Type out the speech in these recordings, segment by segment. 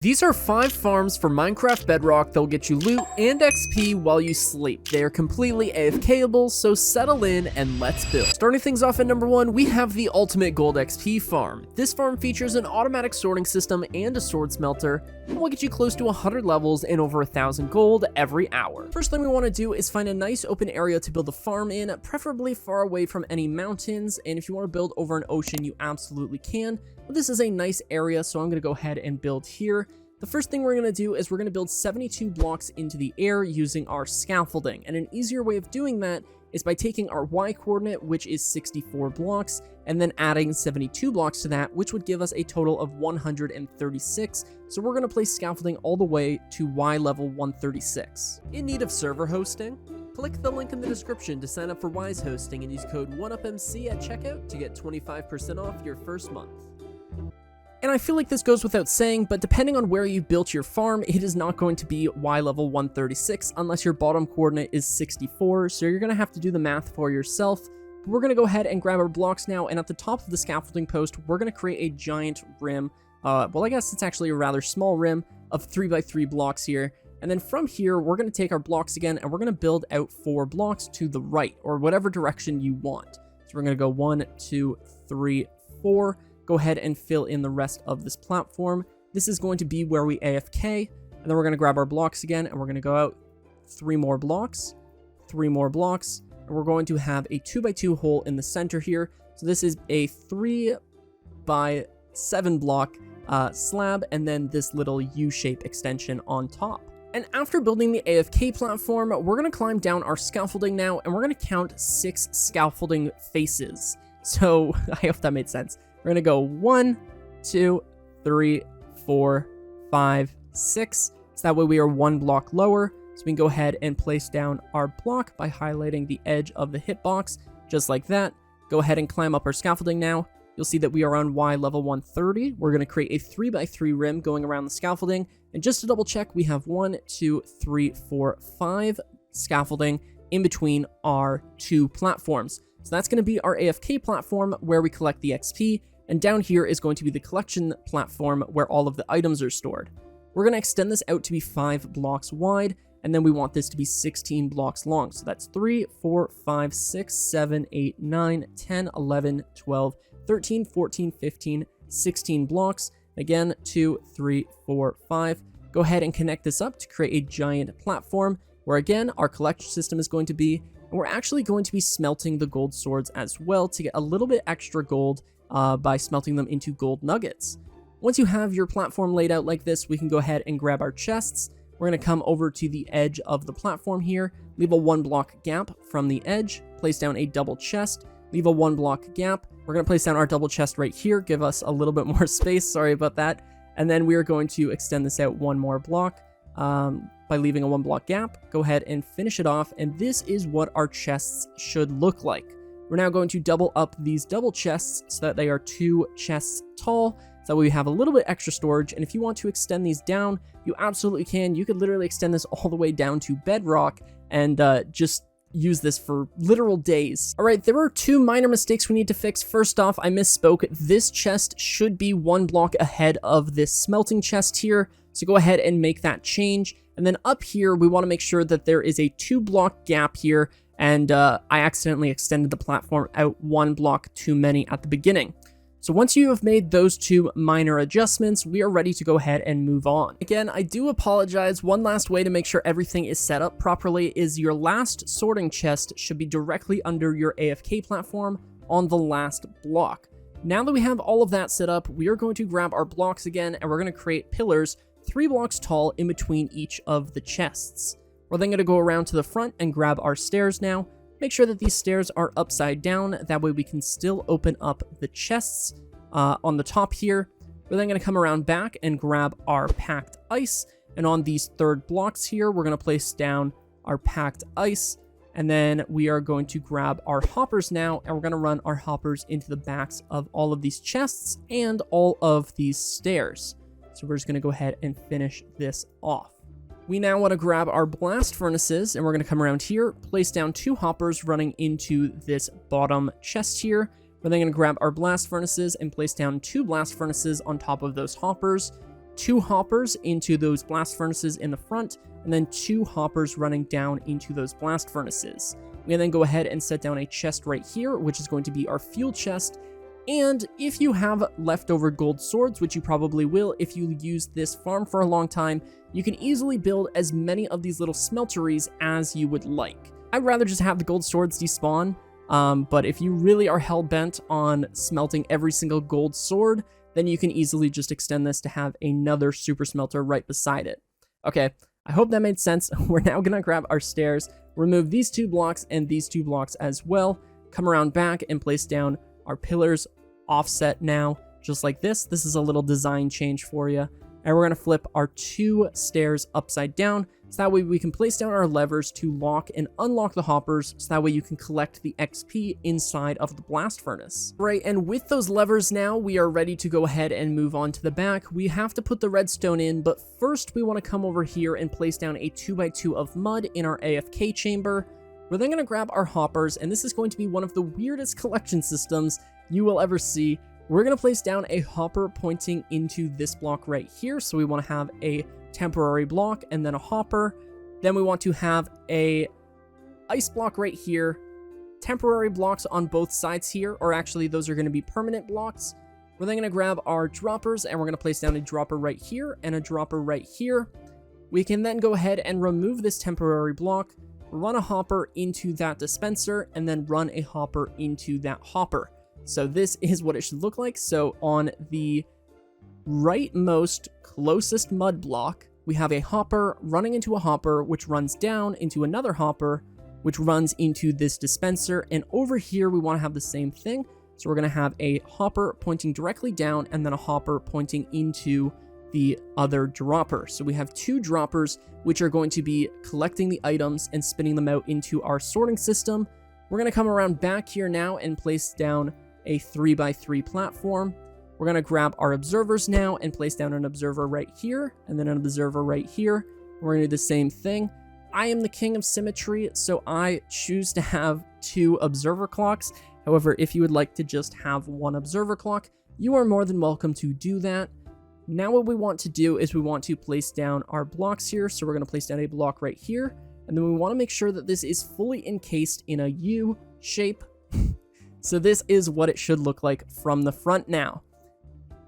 These are 5 farms for Minecraft Bedrock that'll get you loot and XP while you sleep. They are completely AFKable, so settle in and let's build. Starting things off at number 1, we have the ultimate gold XP farm. This farm features an automatic sorting system and a sword smelter, and will get you close to 100 levels and over 1,000 gold every hour. First thing we want to do is find a nice open area to build a farm in, preferably far away from any mountains, and if you want to build over an ocean, you absolutely can. But this is a nice area, so I'm going to go ahead and build here. The first thing we're going to do is we're going to build 72 blocks into the air using our scaffolding. And an easier way of doing that is by taking our Y coordinate, which is 64 blocks, and then adding 72 blocks to that, which would give us a total of 136. So we're going to place scaffolding all the way to Y level 136. In need of server hosting? Click the link in the description to sign up for Wise Hosting and use code 1UPMC at checkout to get 25% off your first month. And I feel like this goes without saying, but depending on where you built your farm, it is not going to be Y level 136 unless your bottom coordinate is 64, so you're going to have to do the math for yourself. But we're going to go ahead and grab our blocks now, and at the top of the scaffolding post, we're going to create a giant rim. Well, I guess it's actually a rather small rim of 3x3 blocks here. And then from here, we're going to take our blocks again, and we're going to build out 4 blocks to the right, or whatever direction you want. So we're going to go 1, 2, 3, 4. Go ahead and fill in the rest of this platform. This is going to be where we AFK, and then we're going to grab our blocks again, and we're going to go out 3 more blocks, 3 more blocks, and we're going to have a 2x2 hole in the center here. So this is a 3x7 block slab, and then this little U-shape extension on top. And after building the AFK platform, we're going to climb down our scaffolding now, and we're going to count 6 scaffolding faces. So I hope that made sense. We're going to go 1, 2, 3, 4, 5, 6. So that way we are 1 block lower. So we can go ahead and place down our block by highlighting the edge of the hitbox, just like that. Go ahead and climb up our scaffolding now. You'll see that we are on Y level 130. We're going to create a 3x3 rim going around the scaffolding. And just to double check, we have 1, 2, 3, 4, 5 scaffolding in between our 2 platforms. So that's going to be our AFK platform where we collect the XP, and down here is going to be the collection platform where all of the items are stored. We're going to extend this out to be 5 blocks wide, and then we want this to be 16 blocks long. So that's 3, 4, 5, 6, 7, 8, 9, 10, 11, 12, 13, 14, 15, 16 blocks. Again, 2, 3, 4, 5. Go ahead and connect this up to create a giant platform where, again, our collection system is going to be. And we're actually going to be smelting the gold swords as well to get a little bit extra gold by smelting them into gold nuggets. Once you have your platform laid out like this, we can go ahead and grab our chests. We're going to come over to the edge of the platform here, leave a 1 block gap from the edge, place down a double chest, leave a 1 block gap. We're going to place down our double chest right here, give us a little bit more space, sorry about that. And then we are going to extend this out 1 more block. By leaving a 1 block gap, go ahead and finish it off, and this is what our chests should look like. We're now going to double up these double chests so that they are 2 chests tall, so that way we have a little bit extra storage, and if you want to extend these down, you absolutely can. You could literally extend this all the way down to bedrock and just use this for literal days. Alright, there are 2 minor mistakes we need to fix. First off, I misspoke. This chest should be 1 block ahead of this smelting chest here, so go ahead and make that change. And then up here, we want to make sure that there is a 2 block gap here, and I accidentally extended the platform out 1 block too many at the beginning. So once you have made those 2 minor adjustments, we are ready to go ahead and move on. Again, I do apologize. One last way to make sure everything is set up properly is your last sorting chest should be directly under your AFK platform on the last block. Now that we have all of that set up, we are going to grab our blocks again, and we're going to create pillars 3 blocks tall in between each of the chests. We're then going to go around to the front and grab our stairs now. Make sure that these stairs are upside down, that way we can still open up the chests on the top here. We're then going to come around back and grab our packed ice, and on these 3rd blocks here, we're going to place down our packed ice, and then we are going to grab our hoppers now, and we're going to run our hoppers into the backs of all of these chests and all of these stairs. So we're just going to go ahead and finish this off. We now want to grab our blast furnaces, and we're going to come around here, place down 2 hoppers running into this bottom chest here. We're then going to grab our blast furnaces and place down 2 blast furnaces on top of those hoppers. 2 hoppers into those blast furnaces in the front, and then 2 hoppers running down into those blast furnaces. We can then go ahead and set down a chest right here, which is going to be our fuel chest. And if you have leftover gold swords, which you probably will if you use this farm for a long time, you can easily build as many of these little smelteries as you would like. I'd rather just have the gold swords despawn, but if you really are hell-bent on smelting every single gold sword, then you can easily just extend this to have another super smelter right beside it. Okay, I hope that made sense. We're now gonna grab our stairs, remove these 2 blocks and these 2 blocks as well, come around back and place down our pillars offset now, just like this. This is a little design change for you. And we're gonna flip our 2 stairs upside down, so that way we can place down our levers to lock and unlock the hoppers, so that way you can collect the XP inside of the blast furnace. Right, and with those levers now, we are ready to go ahead and move on to the back. We have to put the redstone in, but first we wanna come over here and place down a 2x2 of mud in our AFK chamber. We're then gonna grab our hoppers, and this is going to be one of the weirdest collection systems you will ever see. We're going to place down a hopper pointing into this block right here. So we want to have a temporary block and then a hopper. Then we want to have a ice block right here, temporary blocks on both sides here, or actually those are going to be permanent blocks. We're then going to grab our droppers and we're going to place down a dropper right here and a dropper right here. We can then go ahead and remove this temporary block, run a hopper into that dispenser, and then run a hopper into that hopper. So this is what it should look like. So on the rightmost closest mud block, we have a hopper running into a hopper, which runs down into another hopper, which runs into this dispenser. And over here, we want to have the same thing. So we're going to have a hopper pointing directly down and then a hopper pointing into the other dropper. So we have 2 droppers, which are going to be collecting the items and spinning them out into our sorting system. We're going to come around back here now and place down a 3x3 platform. We're going to grab our observers now and place down an observer right here and then an observer right here. We're going to do the same thing. I am the king of symmetry, so I choose to have 2 observer clocks. However, if you would like to just have 1 observer clock, you are more than welcome to do that. Now what we want to do is we want to place down our blocks here. So we're going to place down a block right here. And then we want to make sure that this is fully encased in a U shape. So this is what it should look like from the front now.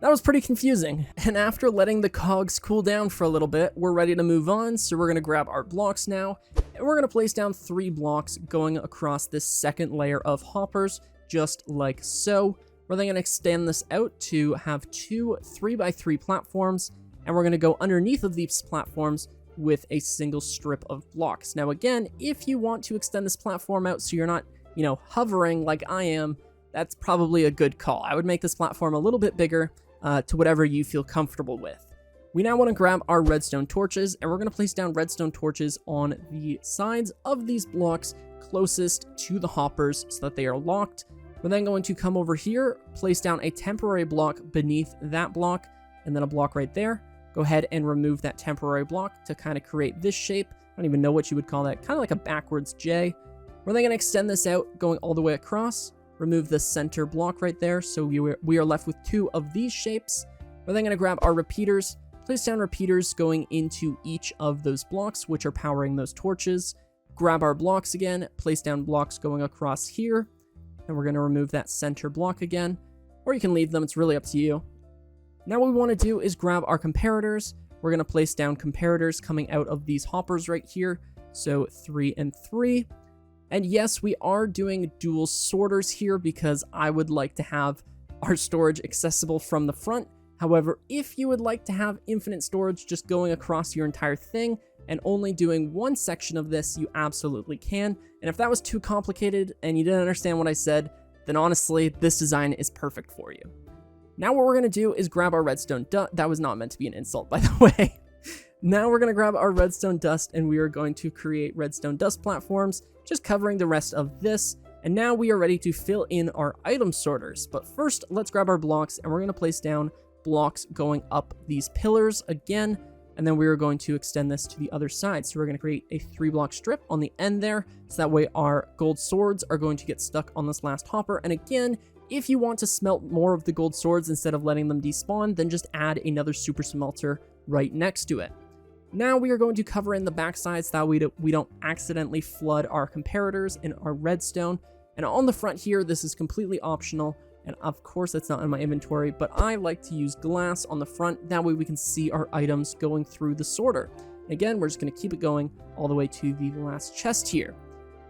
That was pretty confusing. And after letting the cogs cool down for a little bit, we're ready to move on. So we're going to grab our blocks now, and we're going to place down 3 blocks going across this second layer of hoppers, just like so. We're then going to extend this out to have 2 3x3 platforms, and we're going to go underneath of these platforms with a single strip of blocks. Now again, if you want to extend this platform out so you're not, hovering like I am, that's probably a good call. I would make this platform a little bit bigger to whatever you feel comfortable with. We now want to grab our redstone torches, and we're going to place down redstone torches on the sides of these blocks closest to the hoppers so that they are locked. We're then going to come over here, place down a temporary block beneath that block, and then a block right there. Go ahead and remove that temporary block to kind of create this shape. I don't even know what you would call that, kind of like a backwards J. We're then going to extend this out, going all the way across. Remove the center block right there, so we are left with 2 of these shapes. We're then going to grab our repeaters, place down repeaters going into each of those blocks, which are powering those torches. Grab our blocks again, place down blocks going across here, and we're going to remove that center block again, or you can leave them, it's really up to you. Now what we want to do is grab our comparators. We're going to place down comparators coming out of these hoppers right here, so 3 and 3. And yes, we are doing dual sorters here because I would like to have our storage accessible from the front. However, if you would like to have infinite storage just going across your entire thing and only doing one section of this, you absolutely can. And if that was too complicated and you didn't understand what I said, then honestly, this design is perfect for you. Now what we're going to do is grab our redstone dust. That was not meant to be an insult, by the way. Now we're going to grab our redstone dust and we are going to create redstone dust platforms, just covering the rest of this. And now we are ready to fill in our item sorters. But first, let's grab our blocks and we're going to place down blocks going up these pillars again. And then we are going to extend this to the other side. So we're going to create a 3-block strip on the end there. So that way our gold swords are going to get stuck on this last hopper. And again, If you want to smelt more of the gold swords instead of letting them despawn, then just add another super smelter right next to it. Now we are going to cover in the backside so that we don't accidentally flood our comparators in our redstone. And on the front here, this is completely optional. And of course, it's not in my inventory, but I like to use glass on the front. That way we can see our items going through the sorter. Again, we're just going to keep it going all the way to the last chest here.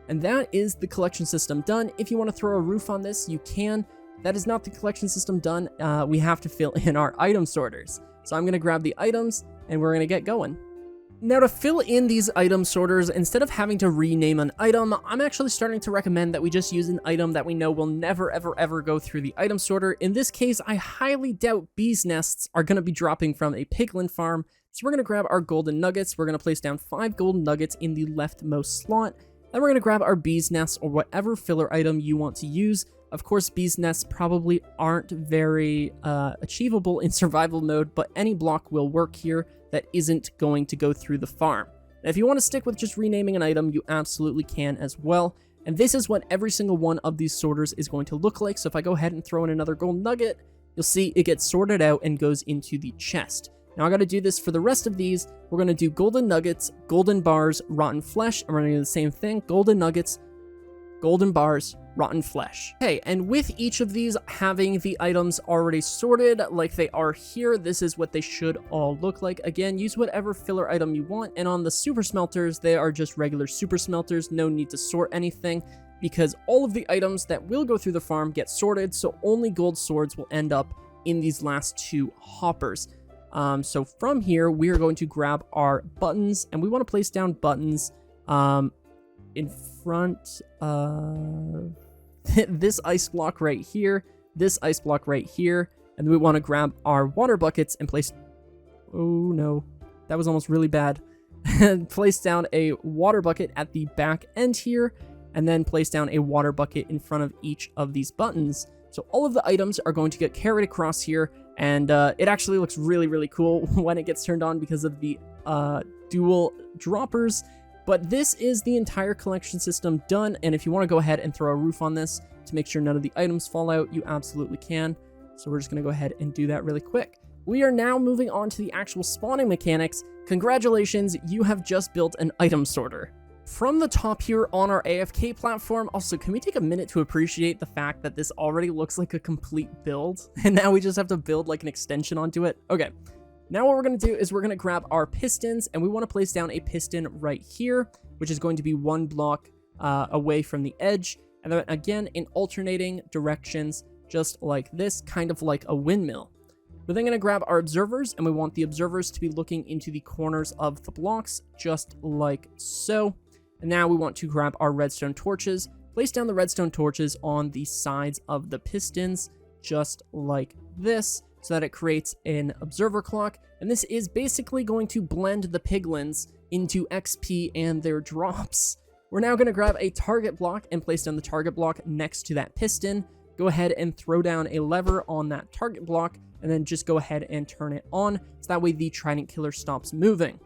And that is the collection system done. If you want to throw a roof on this, you can. That is not the collection system done. We have to fill in our item sorters. So I'm going to grab the items and we're going to get going. Now to fill in these item sorters, instead of having to rename an item, I'm actually starting to recommend that we just use an item that we know will never ever go through the item sorter. In this case, I highly doubt bees nests are going to be dropping from a piglin farm. So we're going to grab our golden nuggets. We're going to place down 5 golden nuggets in the leftmost slot. Then we're going to grab our bees nests or whatever filler item you want to use. Of course, bees nests probably aren't very achievable in survival mode, but any block will work here that isn't going to go through the farm. Now, if you want to stick with just renaming an item, you absolutely can as well. And this is what every single one of these sorters is going to look like. So if I go ahead and throw in another gold nugget, you'll see it gets sorted out and goes into the chest. Now I got to do this for the rest of these. We're going to do golden nuggets, golden bars, rotten flesh, and we're going to do the same thing, golden nuggets, golden bars, rotten flesh. Okay, and with each of these having the items already sorted like they are here, this is what they should all look like. Again, use whatever filler item you want, and on the super smelters, they are just regular super smelters. No need to sort anything because all of the items that will go through the farm get sorted, so only gold swords will end up in these last 2 hoppers. So from here, we are going to grab our buttons, and we want to place down buttons in front of this ice block right here, this ice block right here, and then we want to grab our water buckets and place, oh no, that was almost really bad, place down a water bucket at the back end here, and then place down a water bucket in front of each of these buttons. So all of the items are going to get carried across here, and it actually looks really cool when it gets turned on because of the dual droppers. But this is the entire collection system done, and if you want to go ahead and throw a roof on this to make sure none of the items fall out, you absolutely can. So we're just going to go ahead and do that really quick. We are now moving on to the actual spawning mechanics. Congratulations, you have just built an item sorter. From the top here on our AFK platform, also, can we take a minute to appreciate the fact that this already looks like a complete build, and now we just have to build like an extension onto it? Okay. Now what we're going to do is we're going to grab our pistons, and we want to place down a piston right here, which is going to be 1 block away from the edge. And then again, in alternating directions, just like this, kind of like a windmill. We're then going to grab our observers, and we want the observers to be looking into the corners of the blocks, just like so. And now we want to grab our redstone torches, place down the redstone torches on the sides of the pistons, just like this, so that it creates an observer clock. And this is basically going to blend the piglins into XP and their drops. We're now going to grab a target block and place down the target block next to that piston. Go ahead and throw down a lever on that target block, and then just go ahead and turn it on, so that way the trident killer stops moving.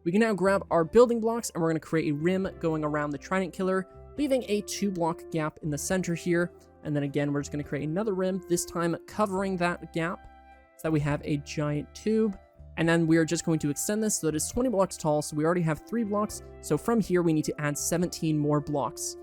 We can now grab our building blocks, and we're going to create a rim going around the trident killer, leaving a 2-block gap in the center here. And then again, we're just going to create another rim, this time covering that gap, so that we have a giant tube. And then we are just going to extend this so that it's 20 blocks tall, so we already have 3 blocks. So from here, we need to add 17 more blocks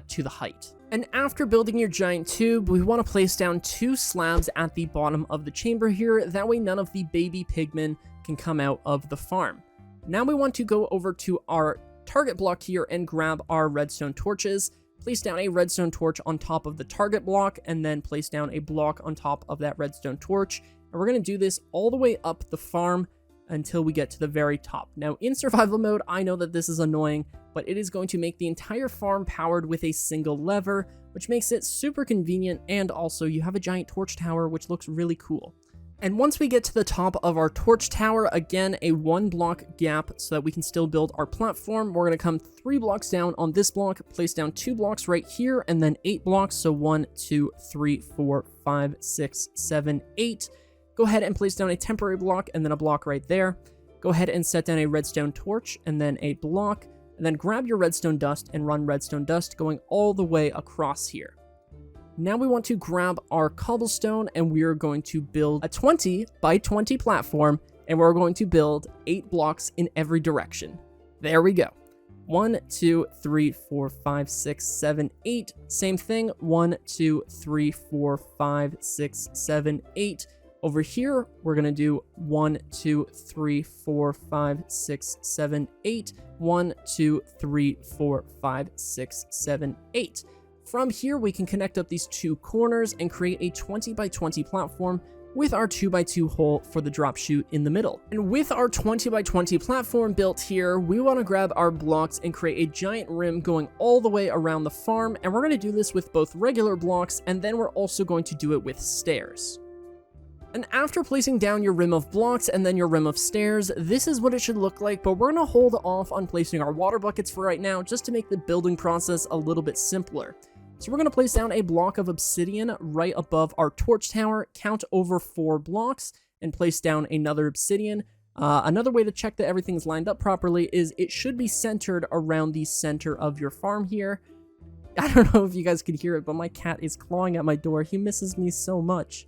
to the height. And after building your giant tube, we want to place down 2 slabs at the bottom of the chamber here. That way none of the baby pigmen can come out of the farm. Now we want to go over to our target block here and grab our redstone torches. Place down a redstone torch on top of the target block, and then place down a block on top of that redstone torch. And we're going to do this all the way up the farm until we get to the very top. Now, in survival mode, I know that this is annoying, but it is going to make the entire farm powered with a single lever, which makes it super convenient, and also you have a giant torch tower, which looks really cool. And once we get to the top of our torch tower, again, a 1-block gap so that we can still build our platform. We're going to come 3 blocks down on this block, place down 2 blocks right here, and then 8 blocks. So 1, 2, 3, 4, 5, 6, 7, 8. Go ahead and place down a temporary block and then a block right there. Go ahead and set down a redstone torch and then a block, and then grab your redstone dust and run redstone dust going all the way across here. Now we want to grab our cobblestone and we are going to build a 20 by 20 platform, and we're going to build 8 blocks in every direction. There we go. 1, 2, 3, 4, 5, 6, 7, 8. Same thing. 1, 2, 3, 4, 5, 6, 7, 8. Over here, we're going to do 1, 2, 3, 4, 5, 6, 7, 8. 1, 2, 3, 4, 5, 6, 7, 8. From here, we can connect up these 2 corners and create a 20 by 20 platform with our 2 by 2 hole for the drop chute in the middle. And with our 20 by 20 platform built here, we want to grab our blocks and create a giant rim going all the way around the farm. And we're going to do this with both regular blocks, and then we're also going to do it with stairs. And after placing down your rim of blocks and then your rim of stairs, this is what it should look like, but we're going to hold off on placing our water buckets for right now just to make the building process a little bit simpler. So we're going to place down a block of obsidian right above our torch tower, count over 4 blocks, and place down another obsidian. Another way to check that everything's lined up properly is it should be centered around the center of your farm here. I don't know if you guys can hear it, but my cat is clawing at my door. He misses me so much.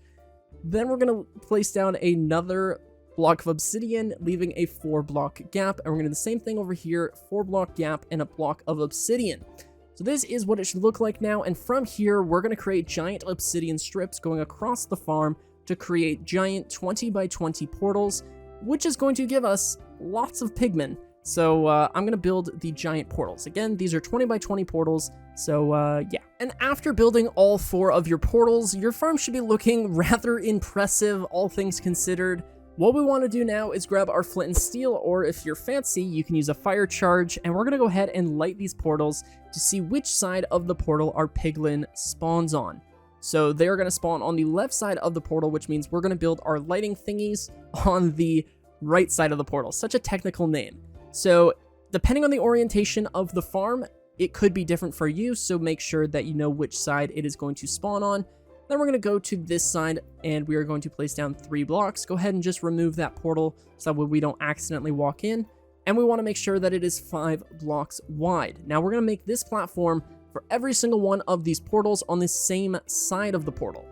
Then we're going to place down another block of obsidian, leaving a 4-block gap, and we're going to do the same thing over here, 4-block gap and a block of obsidian. So this is what it should look like now, and from here, we're going to create giant obsidian strips going across the farm to create giant 20 by 20 portals, which is going to give us lots of pigmen. So I'm going to build the giant portals. Again, these are 20 by 20 portals, so yeah. And after building all 4 of your portals, your farm should be looking rather impressive, all things considered. What we want to do now is grab our flint and steel, or if you're fancy, you can use a fire charge, and we're going to go ahead and light these portals to see which side of the portal our piglin spawns on. So they're going to spawn on the left side of the portal, which means we're going to build our lighting thingies on the right side of the portal. Such a technical name. So depending on the orientation of the farm, it could be different for you, so make sure that you know which side it is going to spawn on. Then we're going to go to this side, and we are going to place down 3 blocks. Go ahead and just remove that portal so that we don't accidentally walk in. And we want to make sure that it is 5 blocks wide. Now we're going to make this platform for every single one of these portals on the same side of the portal.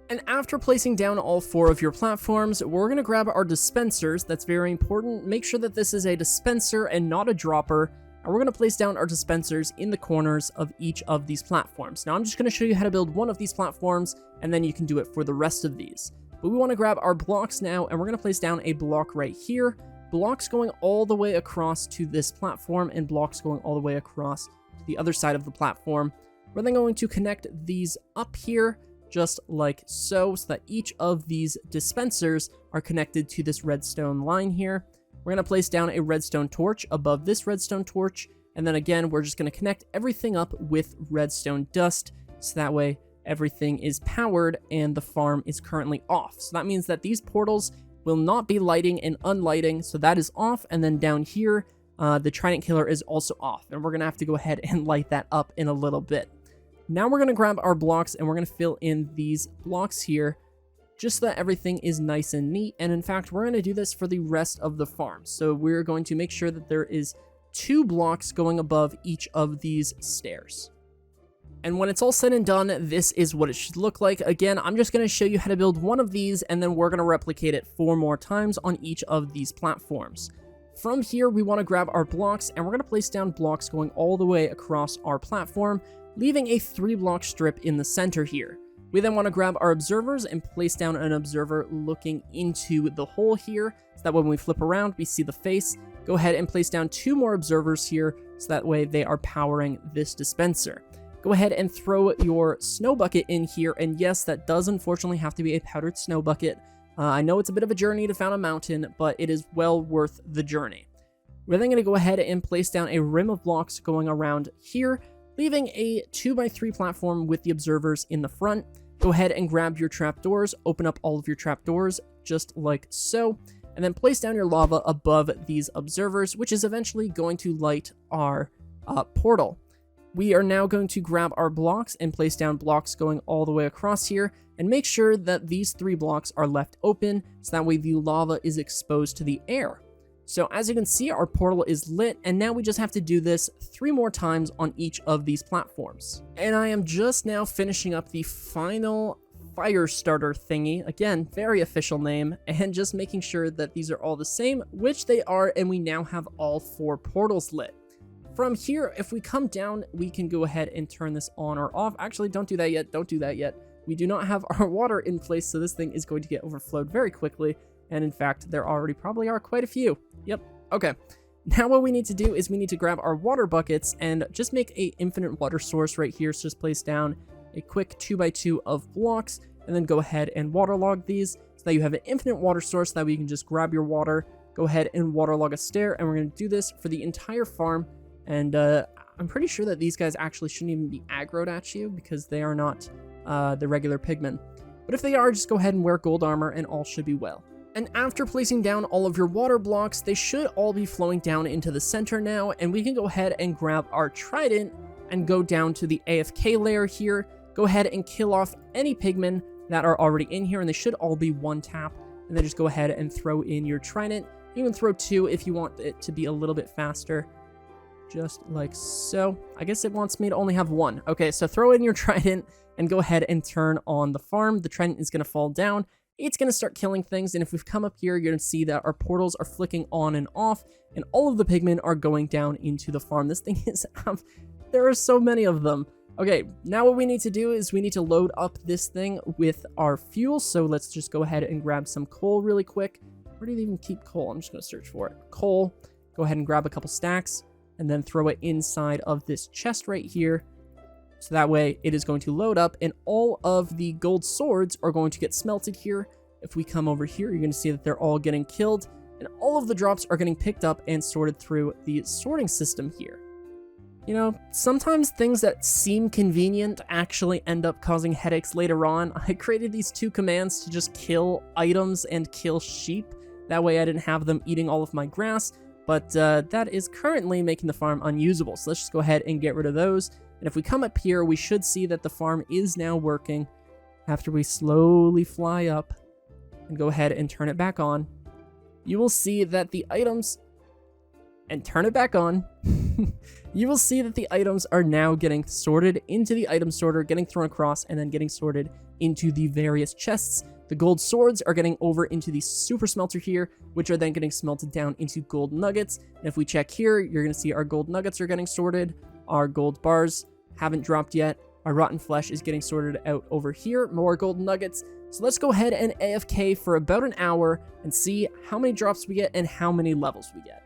And after placing down all 4 of your platforms, we're going to grab our dispensers. That's very important. Make sure that this is a dispenser and not a dropper. And we're going to place down our dispensers in the corners of each of these platforms. Now I'm just going to show you how to build one of these platforms, and then you can do it for the rest of these. But we want to grab our blocks now, and we're going to place down a block right here. Blocks going all the way across to this platform, and blocks going all the way across to the other side of the platform. We're then going to connect these up here, just like so that each of these dispensers are connected to this redstone line here. We're going to place down a redstone torch above this redstone torch, and then again, we're just going to connect everything up with redstone dust, so that way everything is powered and the farm is currently off. So that means that these portals will not be lighting and unlighting, so that is off, and then down here, the Trident Killer is also off, and we're going to have to go ahead and light that up in a little bit. Now we're going to grab our blocks, and we're going to fill in these blocks here, just so that everything is nice and neat. And in fact, we're going to do this for the rest of the farm. So we're going to make sure that there is 2 blocks going above each of these stairs. And when it's all said and done, this is what it should look like. Again, I'm just going to show you how to build one of these, and then we're going to replicate it 4 more times on each of these platforms. From here, we want to grab our blocks, and we're going to place down blocks going all the way across our platform, leaving a 3-block strip in the center here. We then want to grab our observers and place down an observer looking into the hole here, so that when we flip around, we see the face. Go ahead and place down 2 more observers here, so that way they are powering this dispenser. Go ahead and throw your snow bucket in here, and yes, that does unfortunately have to be a powdered snow bucket. I know it's a bit of a journey to find a mountain, but it is well worth the journey. We're then going to go ahead and place down a rim of blocks going around here, leaving a 2x3 platform with the observers in the front. Go ahead and grab your trapdoors, open up all of your trapdoors, just like so, and then place down your lava above these observers, which is eventually going to light our portal. We are now going to grab our blocks and place down blocks going all the way across here, and make sure that these 3 blocks are left open, so that way the lava is exposed to the air. So as you can see, our portal is lit, and now we just have to do this 3 more times on each of these platforms. And I am just now finishing up the final fire starter thingy. Again, very official name, and just making sure that these are all the same, which they are, and we now have all 4 portals lit. From here, if we come down, we can go ahead and turn this on or off. Actually, don't do that yet. Don't do that yet. We do not have our water in place, so this thing is going to get overflowed very quickly. And in fact, there already probably are quite a few. Yep. Okay. Now what we need to do is we need to grab our water buckets and just make a infinite water source right here. So just place down a quick 2x2 of blocks and then go ahead and waterlog these so that you have an infinite water source. So that way you can just grab your water, go ahead and waterlog a stair. And we're going to do this for the entire farm. And I'm pretty sure that these guys actually shouldn't even be aggroed at you because they are not the regular pigmen. But if they are, just go ahead and wear gold armor and all should be well. And after placing down all of your water blocks, they should all be flowing down into the center now, and we can go ahead and grab our trident and go down to the AFK layer here, go ahead and kill off any pigmen that are already in here, and they should all be 1 tap, and then just go ahead and throw in your trident. You can throw 2 if you want it to be a little bit faster, just like so. I guess it wants me to only have 1. Okay, so throw in your trident and go ahead and turn on the farm. The trident is going to fall down. It's going to start killing things, and if we've come up here, you're going to see that our portals are flicking on and off, and all of the pigmen are going down into the farm. This thing is, there are so many of them. Okay, now what we need to do is we need to load up this thing with our fuel, so let's just go ahead and grab some coal really quick. Where do they even keep coal? I'm just going to search for it. Coal, go ahead and grab a couple stacks, and then throw it inside of this chest right here. So that way it is going to load up and all of the gold swords are going to get smelted here. If we come over here, you're going to see that they're all getting killed and all of the drops are getting picked up and sorted through the sorting system here. You know, sometimes things that seem convenient actually end up causing headaches later on. I created these 2 commands to just kill items and kill sheep. That way I didn't have them eating all of my grass, but that is currently making the farm unusable. So let's just go ahead and get rid of those. And if we come up here, we should see that the farm is now working after we slowly fly up and go ahead and turn it back on. You will see that the items, and turn it back on, you will see that the items are now getting sorted into the item sorter, getting thrown across, and then getting sorted into the various chests. The gold swords are getting over into the super smelter here, which are then getting smelted down into gold nuggets. And if we check here, you're going to see our gold nuggets are getting sorted. Our gold bars haven't dropped yet. Our rotten flesh is getting sorted out over here. More gold nuggets. So let's go ahead and AFK for about an hour and see how many drops we get and how many levels we get.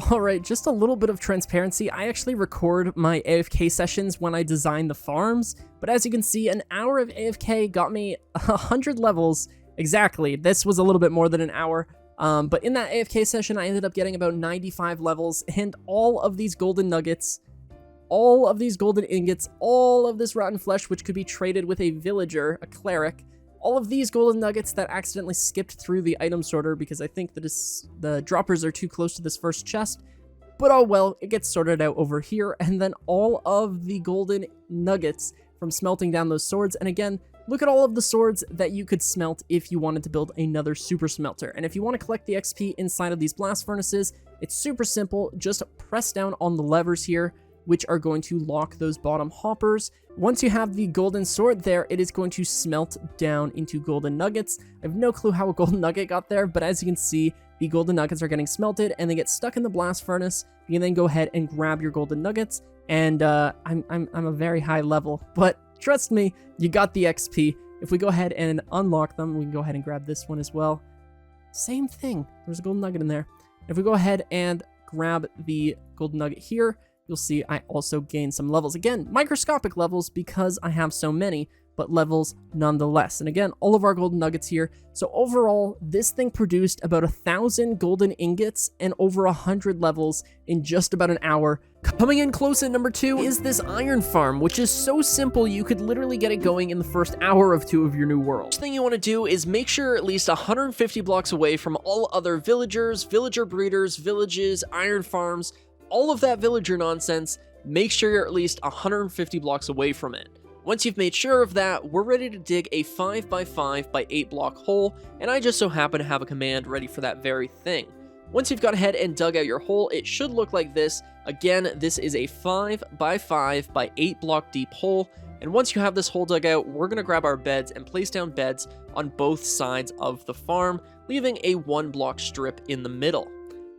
Alright, just a little bit of transparency. I actually record my AFK sessions when I design the farms, but as you can see, an hour of AFK got me 100 levels. Exactly, this was a little bit more than an hour, but in that AFK session, I ended up getting about 95 levels, and all of these golden nuggets, all of these golden ingots, all of this rotten flesh, which could be traded with a villager, a cleric, all of these golden nuggets that accidentally skipped through the item sorter because I think that the droppers are too close to this first chest. But oh well, it gets sorted out over here. And then all of the golden nuggets from smelting down those swords. And again, look at all of the swords that you could smelt if you wanted to build another super smelter. And if you want to collect the XP inside of these blast furnaces, it's super simple. Just press down on the levers here, which are going to lock those bottom hoppers. Once you have the golden sword there, it is going to smelt down into golden nuggets. I have no clue how a golden nugget got there, but as you can see, the golden nuggets are getting smelted and they get stuck in the blast furnace. You can then go ahead and grab your golden nuggets, and I'm a very high level, but trust me, you got the XP. If we go ahead and unlock them, we can go ahead and grab this one as well. Same thing, there's a golden nugget in there. If we go ahead and grab the golden nugget here, you'll see I also gain some levels. Again, microscopic levels because I have so many, but levels nonetheless. And again, all of our golden nuggets here. So overall, this thing produced about 1,000 golden ingots and over 100 levels in just about an hour. Coming in close at number 2 is this iron farm, which is so simple you could literally get it going in the first hour of 2 of your new world. First thing you want to do is make sure you're at least 150 blocks away from all other villagers, villager breeders, villages, iron farms, all of that villager nonsense, make sure you're at least 150 blocks away from it. Once you've made sure of that, we're ready to dig a 5x5 by 8 block hole, and I just so happen to have a command ready for that very thing. Once you've gone ahead and dug out your hole, it should look like this. Again, this is a 5x5 by 8 block deep hole, and once you have this hole dug out, we're going to grab our beds and place down beds on both sides of the farm, leaving a 1 block strip in the middle.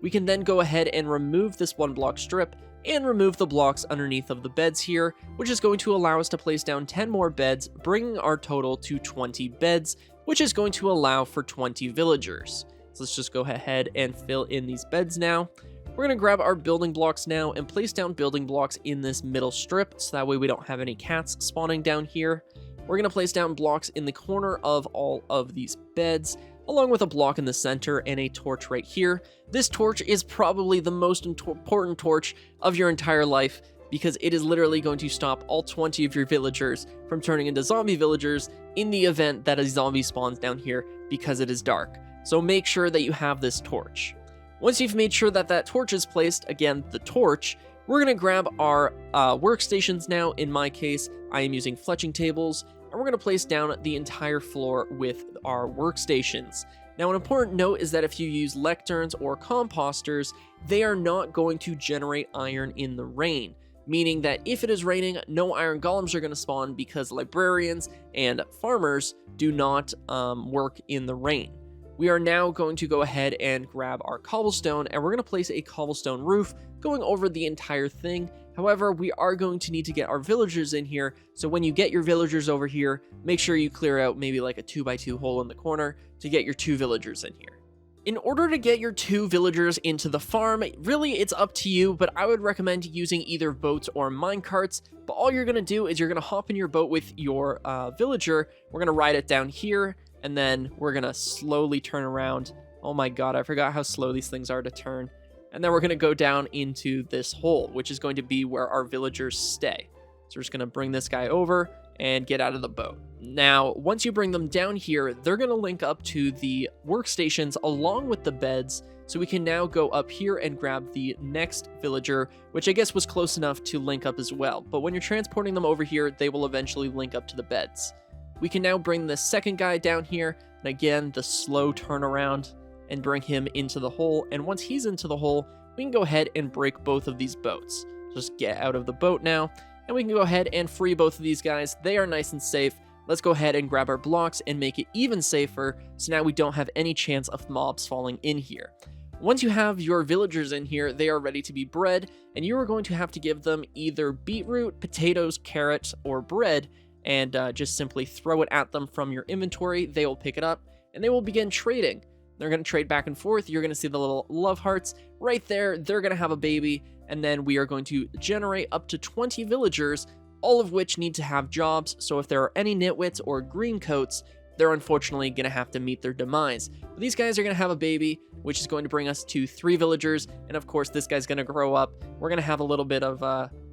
We can then go ahead and remove this 1 block strip and remove the blocks underneath of the beds here, which is going to allow us to place down 10 more beds, bringing our total to 20 beds, which is going to allow for 20 villagers. So let's just go ahead and fill in these beds now. We're going to grab our building blocks now and place down building blocks in this middle strip, so that way we don't have any cats spawning down here. We're going to place down blocks in the corner of all of these beds, along with a block in the center and a torch right here. This torch is probably the most important torch of your entire life, because it is literally going to stop all 20 of your villagers from turning into zombie villagers in the event that a zombie spawns down here because it is dark. So make sure that you have this torch. Once you've made sure that that torch is placed, again, the torch, we're going to grab our workstations now. In my case, I am using fletching tables, and we're going to place down the entire floor with our workstations. Now, an important note is that if you use lecterns or composters, they are not going to generate iron in the rain, meaning that if it is raining, no iron golems are going to spawn because librarians and farmers do not work in the rain. We are now going to go ahead and grab our cobblestone, and we're going to place a cobblestone roof going over the entire thing. However, we are going to need to get our villagers in here, so when you get your villagers over here, make sure you clear out maybe like a 2x2 hole in the corner to get your 2 villagers in here. In order to get your 2 villagers into the farm, really it's up to you, but I would recommend using either boats or minecarts. But all you're going to do is you're going to hop in your boat with your villager, we're going to ride it down here, and then we're going to slowly turn around. Oh my god, I forgot how slow these things are to turn. And then we're going to go down into this hole, which is going to be where our villagers stay. So we're just going to bring this guy over and get out of the boat. Now, once you bring them down here, they're going to link up to the workstations along with the beds. So we can now go up here and grab the next villager, which I guess was close enough to link up as well. But when you're transporting them over here, they will eventually link up to the beds. We can now bring the second guy down here, and again, the slow turnaround, and bring him into the hole. And once he's into the hole, we can go ahead and break both of these boats. Just get out of the boat now, and we can go ahead and free both of these guys. They are nice and safe. Let's go ahead and grab our blocks and make it even safer, so now we don't have any chance of mobs falling in here. Once you have your villagers in here, they are ready to be bred, and you are going to have to give them either beetroot, potatoes, carrots, or bread, and just simply throw it at them from your inventory. They will pick it up, and they will begin trading. They're going to trade back and forth. You're going to see the little love hearts right there. They're going to have a baby, and then we are going to generate up to 20 villagers, all of which need to have jobs. So if there are any nitwits or green coats, they're unfortunately going to have to meet their demise. But these guys are going to have a baby, which is going to bring us to 3 villagers, and of course this guy's going to grow up. We're going to have a little bit of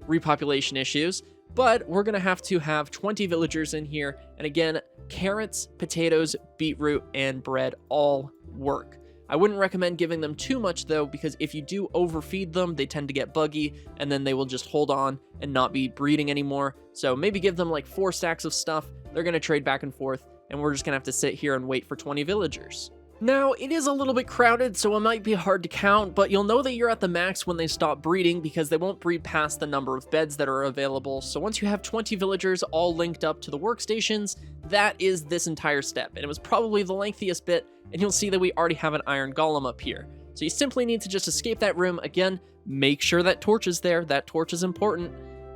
repopulation issues, but we're going to have 20 villagers in here. And again, carrots, potatoes, beetroot, and bread all work. I wouldn't recommend giving them too much though, because if you do overfeed them, they tend to get buggy, and then they will just hold on and not be breeding anymore. So maybe give them like 4 stacks of stuff. They're going to trade back and forth, and we're just going to have to sit here and wait for 20 villagers. Now, it is a little bit crowded, so it might be hard to count, but you'll know that you're at the max when they stop breeding, because they won't breed past the number of beds that are available. So once you have 20 villagers all linked up to the workstations, that is this entire step. And it was probably the lengthiest bit, and you'll see that we already have an iron golem up here. So you simply need to just escape that room. Again, make sure that torch is there. That torch is important.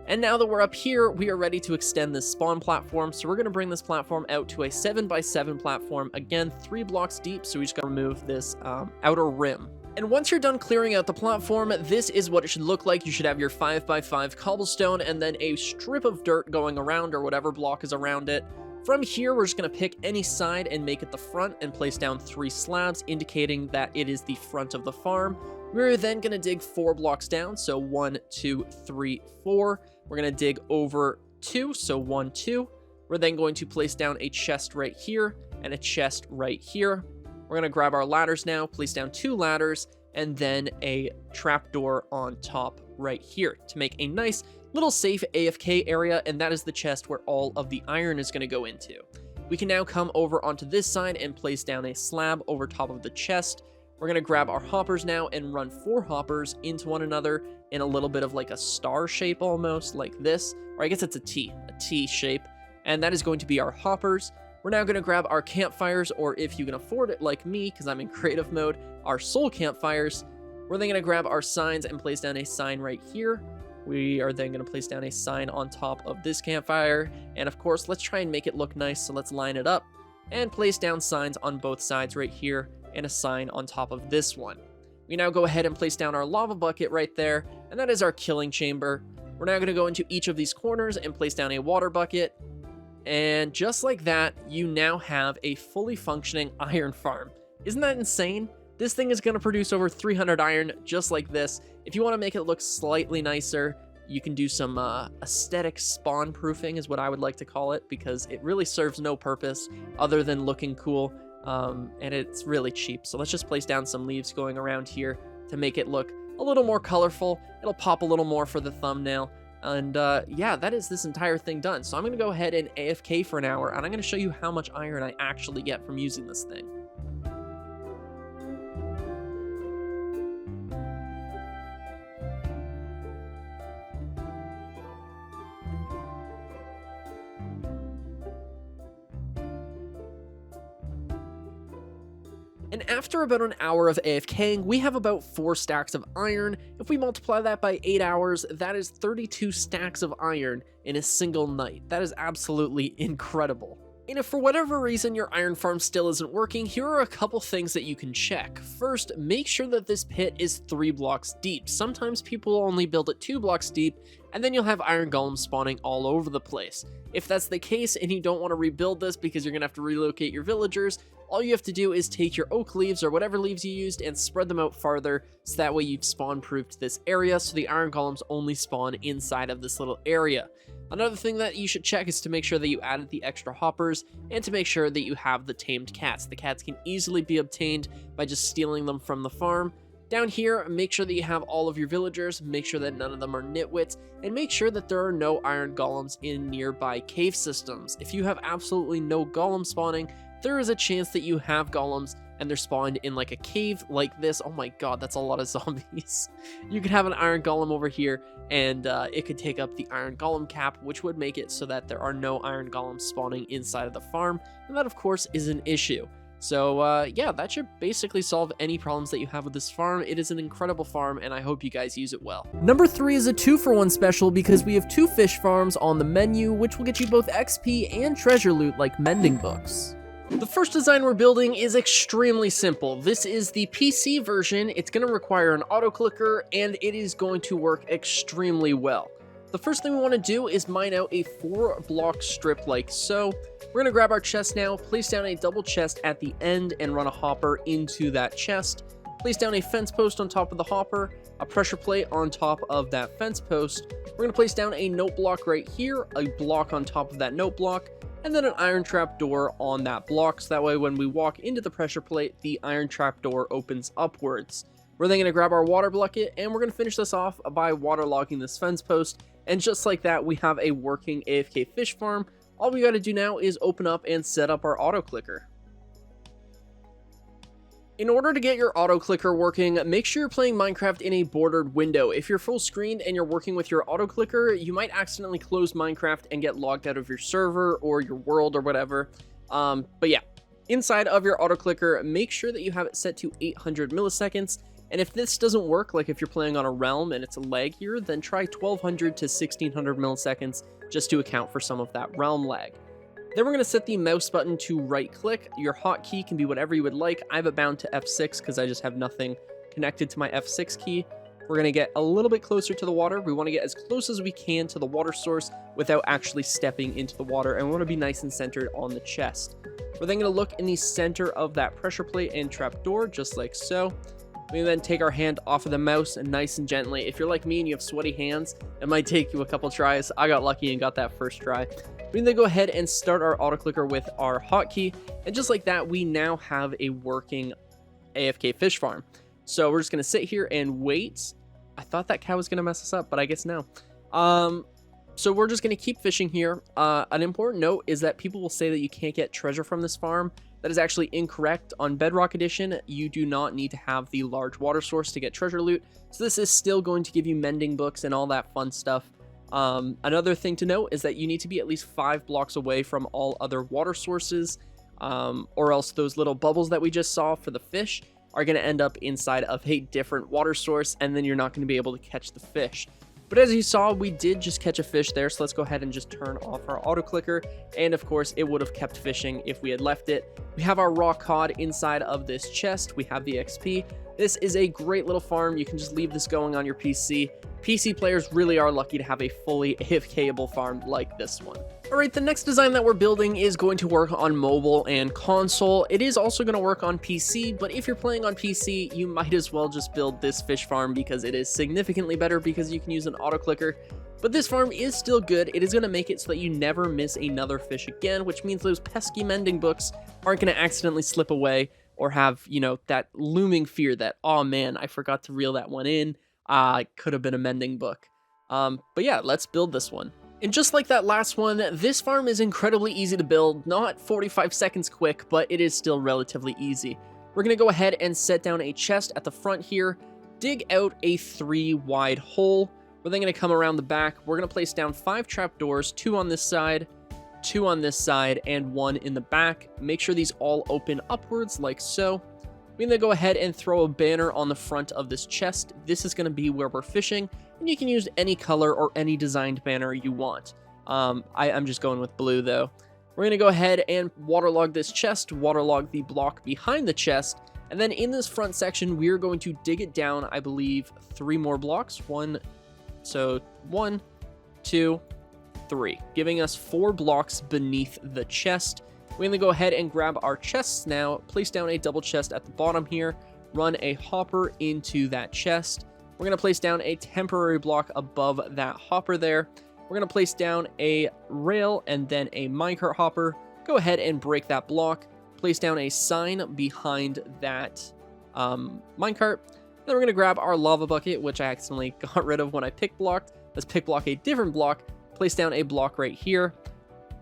And now that we're up here, we are ready to extend this spawn platform. So we're going to bring this platform out to a 7x7 platform. Again, 3 blocks deep, so we just got to remove this outer rim. And once you're done clearing out the platform, this is what it should look like. You should have your 5x5 cobblestone and then a strip of dirt going around, or whatever block is around it. From here, we're just going to pick any side and make it the front and place down 3 slabs, indicating that it is the front of the farm. We're then going to dig 4 blocks down, so 1, 2, 3, 4. We're going to dig over 2, so 1, 2. We're then going to place down a chest right here and a chest right here. We're going to grab our ladders now, place down 2 ladders, and then a trapdoor on top right here to make a nice little safe AFK area, and that is the chest where all of the iron is going to go into. We can now come over onto this side and place down a slab over top of the chest. We're going to grab our hoppers now and run 4 hoppers into one another in a little bit of like a star shape almost, like this. Or I guess it's a T shape. And that is going to be our hoppers. We're now going to grab our campfires, or if you can afford it like me, because I'm in creative mode, our soul campfires. We're then going to grab our signs and place down a sign right here. We are then going to place down a sign on top of this campfire. And of course, let's try and make it look nice. So let's line it up and place down signs on both sides right here and a sign on top of this one. We now go ahead and place down our lava bucket right there, and that is our killing chamber. We're now going to go into each of these corners and place down a water bucket. And just like that, you now have a fully functioning iron farm. Isn't that insane? This thing is going to produce over 300 iron just like this. If you want to make it look slightly nicer, you can do some aesthetic spawn proofing is what I would like to call it, because it really serves no purpose other than looking cool. And it's really cheap. So let's just place down some leaves going around here to make it look a little more colorful. It'll pop a little more for the thumbnail. And yeah, that is this entire thing done. So I'm going to go ahead and AFK for an hour, and I'm going to show you how much iron I actually get from using this thing. And after about an hour of AFKing, we have about 4 stacks of iron. If we multiply that by 8 hours, that is 32 stacks of iron in a single night. That is absolutely incredible. And if for whatever reason your iron farm still isn't working, here are a couple things that you can check. First, make sure that this pit is 3 blocks deep. Sometimes people only build it 2 blocks deep, and then you'll have iron golems spawning all over the place. If that's the case and you don't want to rebuild this because you're going to have to relocate your villagers, all you have to do is take your oak leaves or whatever leaves you used and spread them out farther, so that way you've spawn-proofed this area so the iron golems only spawn inside of this little area. Another thing that you should check is to make sure that you added the extra hoppers and to make sure that you have the tamed cats. The cats can easily be obtained by just stealing them from the farm. Down here, make sure that you have all of your villagers, make sure that none of them are nitwits, and make sure that there are no iron golems in nearby cave systems. If you have absolutely no golem spawning, there is a chance that you have golems and they're spawned in like a cave like this. Oh my god, that's a lot of zombies. You could have an iron golem over here and it could take up the iron golem cap, which would make it so that there are no iron golems spawning inside of the farm, and that of course is an issue. So yeah, that should basically solve any problems that you have with this farm. It is an incredible farm, and I hope you guys use it well. Number 3 is a 2-for-1 special because we have 2 fish farms on the menu, which will get you both XP and treasure loot like mending books. The first design we're building is extremely simple. This is the PC version. It's going to require an auto clicker, and it is going to work extremely well. The first thing we want to do is mine out a 4-block strip like so. We're going to grab our chest now, place down a double chest at the end, and run a hopper into that chest. Place down a fence post on top of the hopper, a pressure plate on top of that fence post. We're going to place down a note block right here, a block on top of that note block, and then an iron trap door on that block, so that way when we walk into the pressure plate, the iron trap door opens upwards. We're then going to grab our water bucket, and we're going to finish this off by waterlogging this fence post, and just like that, we have a working AFK fish farm. All we got to do now is open up and set up our auto clicker. In order to get your auto clicker working, make sure you're playing Minecraft in a bordered window. If you're full screened and you're working with your auto clicker, you might accidentally close Minecraft and get logged out of your server or your world or whatever. But yeah, inside of your auto clicker, make sure that you have it set to 800 milliseconds. And if this doesn't work, like if you're playing on a realm and it's a lag here, then try 1200 to 1600 milliseconds just to account for some of that realm lag. Then we're going to set the mouse button to right click. Your hotkey can be whatever you would like. I have it bound to F6 because I just have nothing connected to my F6 key. We're going to get a little bit closer to the water. We want to get as close as we can to the water source without actually stepping into the water, and we want to be nice and centered on the chest. We're then going to look in the center of that pressure plate and trapdoor, just like so. We then take our hand off of the mouse and nice and gently. If you're like me and you have sweaty hands, it might take you a couple tries. I got lucky and got that first try. We then go ahead and start our auto clicker with our hotkey, and just like that, we now have a working AFK fish farm. So we're just going to sit here and wait. I thought that cow was going to mess us up, but I guess no. So we're just going to keep fishing here. An important note is that people will say that you can't get treasure from this farm. That is actually incorrect. On Bedrock Edition, you do not need to have the large water source to get treasure loot. So this is still going to give you mending books and all that fun stuff. Another thing to note is that you need to be at least 5 blocks away from all other water sources, or else those little bubbles that we just saw for the fish are going to end up inside of a different water source, and then you're not going to be able to catch the fish. But as you saw, we did just catch a fish there, so let's go ahead and just turn off our auto clicker, and of course it would have kept fishing if we had left it. We have our raw cod inside of this chest. We have the XP. This is a great little farm. You can just leave this going on your PC. PC players really are lucky to have a fully AFK-able farm like this one. Alright, the next design that we're building is going to work on mobile and console. It is also going to work on PC, but if you're playing on PC, you might as well just build this fish farm because it is significantly better because you can use an auto clicker. But this farm is still good. It is going to make it so that you never miss another fish again, which means those pesky mending books aren't going to accidentally slip away or have, you know, that looming fear that, oh man, I forgot to reel that one in. It could have been a mending book. But yeah, let's build this one. And just like that last one, this farm is incredibly easy to build, not 45 seconds quick, but it is still relatively easy. We're going to go ahead and set down a chest at the front here, dig out a 3 wide hole. We're then going to come around the back. We're going to place down 5 trapdoors, 2 on this side, 2 on this side, and 1 in the back. Make sure these all open upwards like so. We're going to go ahead and throw a banner on the front of this chest. This is going to be where we're fishing, and you can use any color or any designed banner you want. I'm just going with blue though. We're going to go ahead and waterlog this chest, waterlog the block behind the chest, and then in this front section, we're going to dig it down, I believe, 3 more blocks. 1, 2, 3, giving us 4 blocks beneath the chest. We're going to go ahead and grab our chests now, place down a double chest at the bottom here, run a hopper into that chest. We're going to place down a temporary block above that hopper there. We're going to place down a rail and then a minecart hopper. Go ahead and break that block. Place down a sign behind that minecart. Then we're going to grab our lava bucket, which I accidentally got rid of when I pick blocked. Let's pick block a different block. Place down a block right here.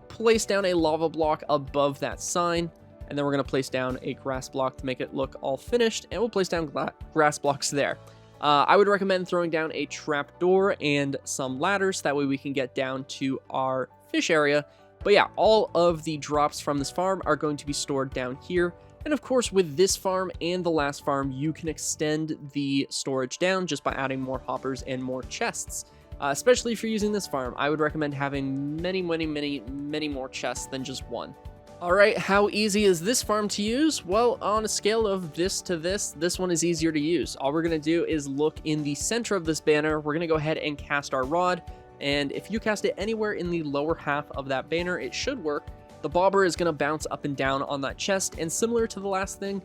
Place down a lava block above that sign. And then we're going to place down a grass block to make it look all finished. And we'll place down grass blocks there. I would recommend throwing down a trapdoor and some ladders. That way we can get down to our fish area. But yeah, all of the drops from this farm are going to be stored down here. And of course, with this farm and the last farm, you can extend the storage down just by adding more hoppers and more chests. Especially if you're using this farm, I would recommend having many more chests than just one. Alright, how easy is this farm to use? Well, on a scale of this to this one is easier to use. All we're going to do is look in the center of this banner. We're going to go ahead and cast our rod. And if you cast it anywhere in the lower half of that banner, it should work. The bobber is going to bounce up and down on that chest. And similar to the last thing,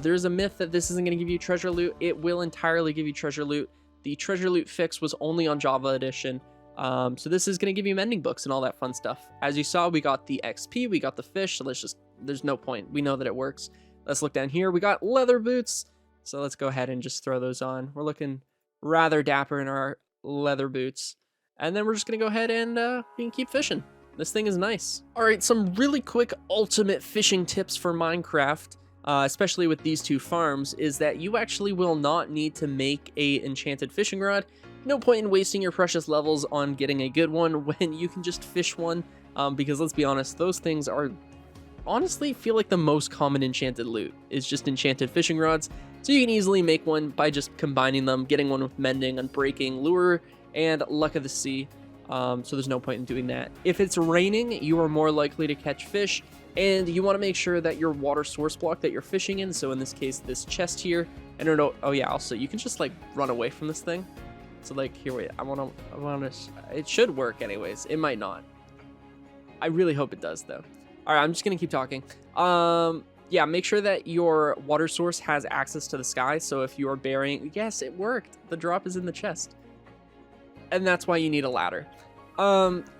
there's a myth that this isn't going to give you treasure loot. It will entirely give you treasure loot. The treasure loot fix was only on Java Edition. So this is going to give you mending books and all that fun stuff. As you saw, we got the XP, we got the fish, so there's no point. We know that it works. Let's look down here. We got leather boots. So let's go ahead and just throw those on. We're looking rather dapper in our leather boots. And then we're just going to go ahead and we can keep fishing. This thing is nice. All right, some really quick ultimate fishing tips for Minecraft. Especially with these 2 farms, is that you actually will not need to make a enchanted fishing rod. No point in wasting your precious levels on getting a good one when you can just fish one, because let's be honest, those things are honestly feel like the most common enchanted loot is just enchanted fishing rods. So you can easily make one by just combining them, getting one with mending, unbreaking, lure, and luck of the sea. So there's no point in doing that. If it's raining, you are more likely to catch fish. And you want to make sure that your water source block that you're fishing in, so in this case, this chest here, and oh yeah, also, you can just, like, run away from this thing. So, like, here, wait, I want to, it should work anyways. It might not. I really hope it does, though. All right, I'm just going to keep talking. Yeah, make sure that your water source has access to the sky, so if you're burying, yes, it worked. The drop is in the chest. And that's why you need a ladder.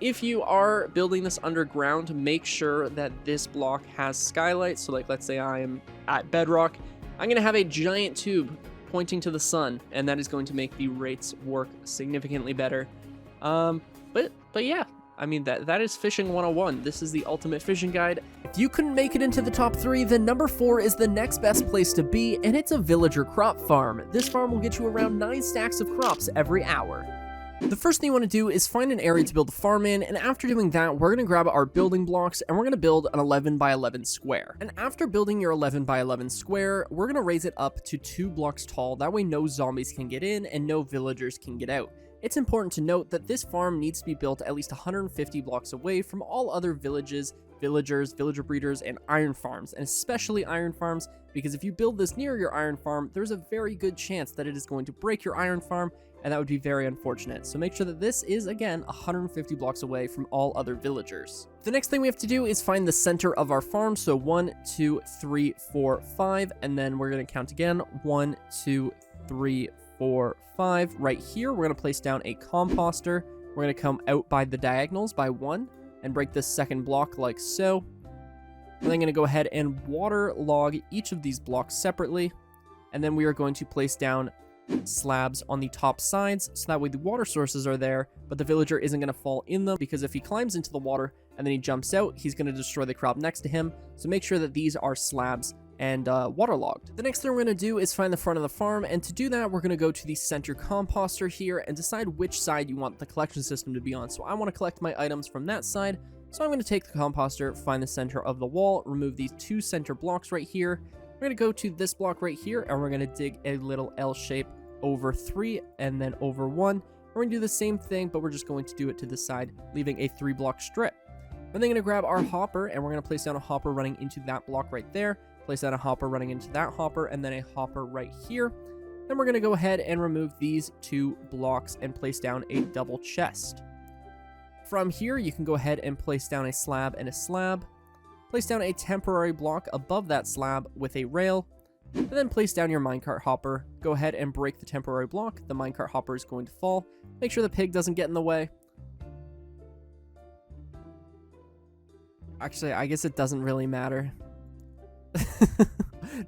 If you are building this underground, make sure that this block has skylight. So like, let's say I am at Bedrock, I'm going to have a giant tube pointing to the sun, and that is going to make the rates work significantly better. But yeah, I mean, that is Fishing 101. This is the ultimate fishing guide. If you couldn't make it into the top 3, then number 4 is the next best place to be, and it's a villager crop farm. This farm will get you around 9 stacks of crops every hour. The first thing you want to do is find an area to build a farm in, and after doing that, we're going to grab our building blocks, and we're going to build an 11 by 11 square. And after building your 11 by 11 square, we're going to raise it up to 2 blocks tall. That way no zombies can get in and no villagers can get out. It's important to note that this farm needs to be built at least 150 blocks away from all other villages, villagers, villager breeders, and iron farms, and especially iron farms, because if you build this near your iron farm, there's a very good chance that it is going to break your iron farm, and that would be very unfortunate. So make sure that this is, again, 150 blocks away from all other villagers. The next thing we have to do is find the center of our farm. So 1, 2, 3, 4, 5, and then we're going to count again. 1, 2, 3, 4, 5. Right here, we're going to place down a composter. We're going to come out by the diagonals by 1 and break this second block like so. We're then going to go ahead and waterlog each of these blocks separately. And then we are going to place down slabs on the top sides, so that way the water sources are there, but the villager isn't going to fall in them, because if he climbs into the water and then he jumps out, he's going to destroy the crop next to him. So make sure that these are slabs and waterlogged. The next thing we're going to do is find the front of the farm, and to do that, we're going to go to the center composter here and decide which side you want the collection system to be on. So I want to collect my items from that side, so I'm going to take the composter, find the center of the wall, remove these 2 center blocks right here. We're going to go to this block right here, and we're going to dig a little L shape over 3 and then over 1. We're going to do the same thing, but we're just going to do it to the side, leaving a 3 block strip. We're then going to grab our hopper, and we're going to place down a hopper running into that block right there, place down a hopper running into that hopper, and then a hopper right here. Then we're going to go ahead and remove these 2 blocks and place down a double chest. From here, you can go ahead and place down a slab and a slab. Place down a temporary block above that slab with a rail, and then place down your minecart hopper. Go ahead and break the temporary block. The minecart hopper is going to fall. Make sure the pig doesn't get in the way. Actually, I guess it doesn't really matter.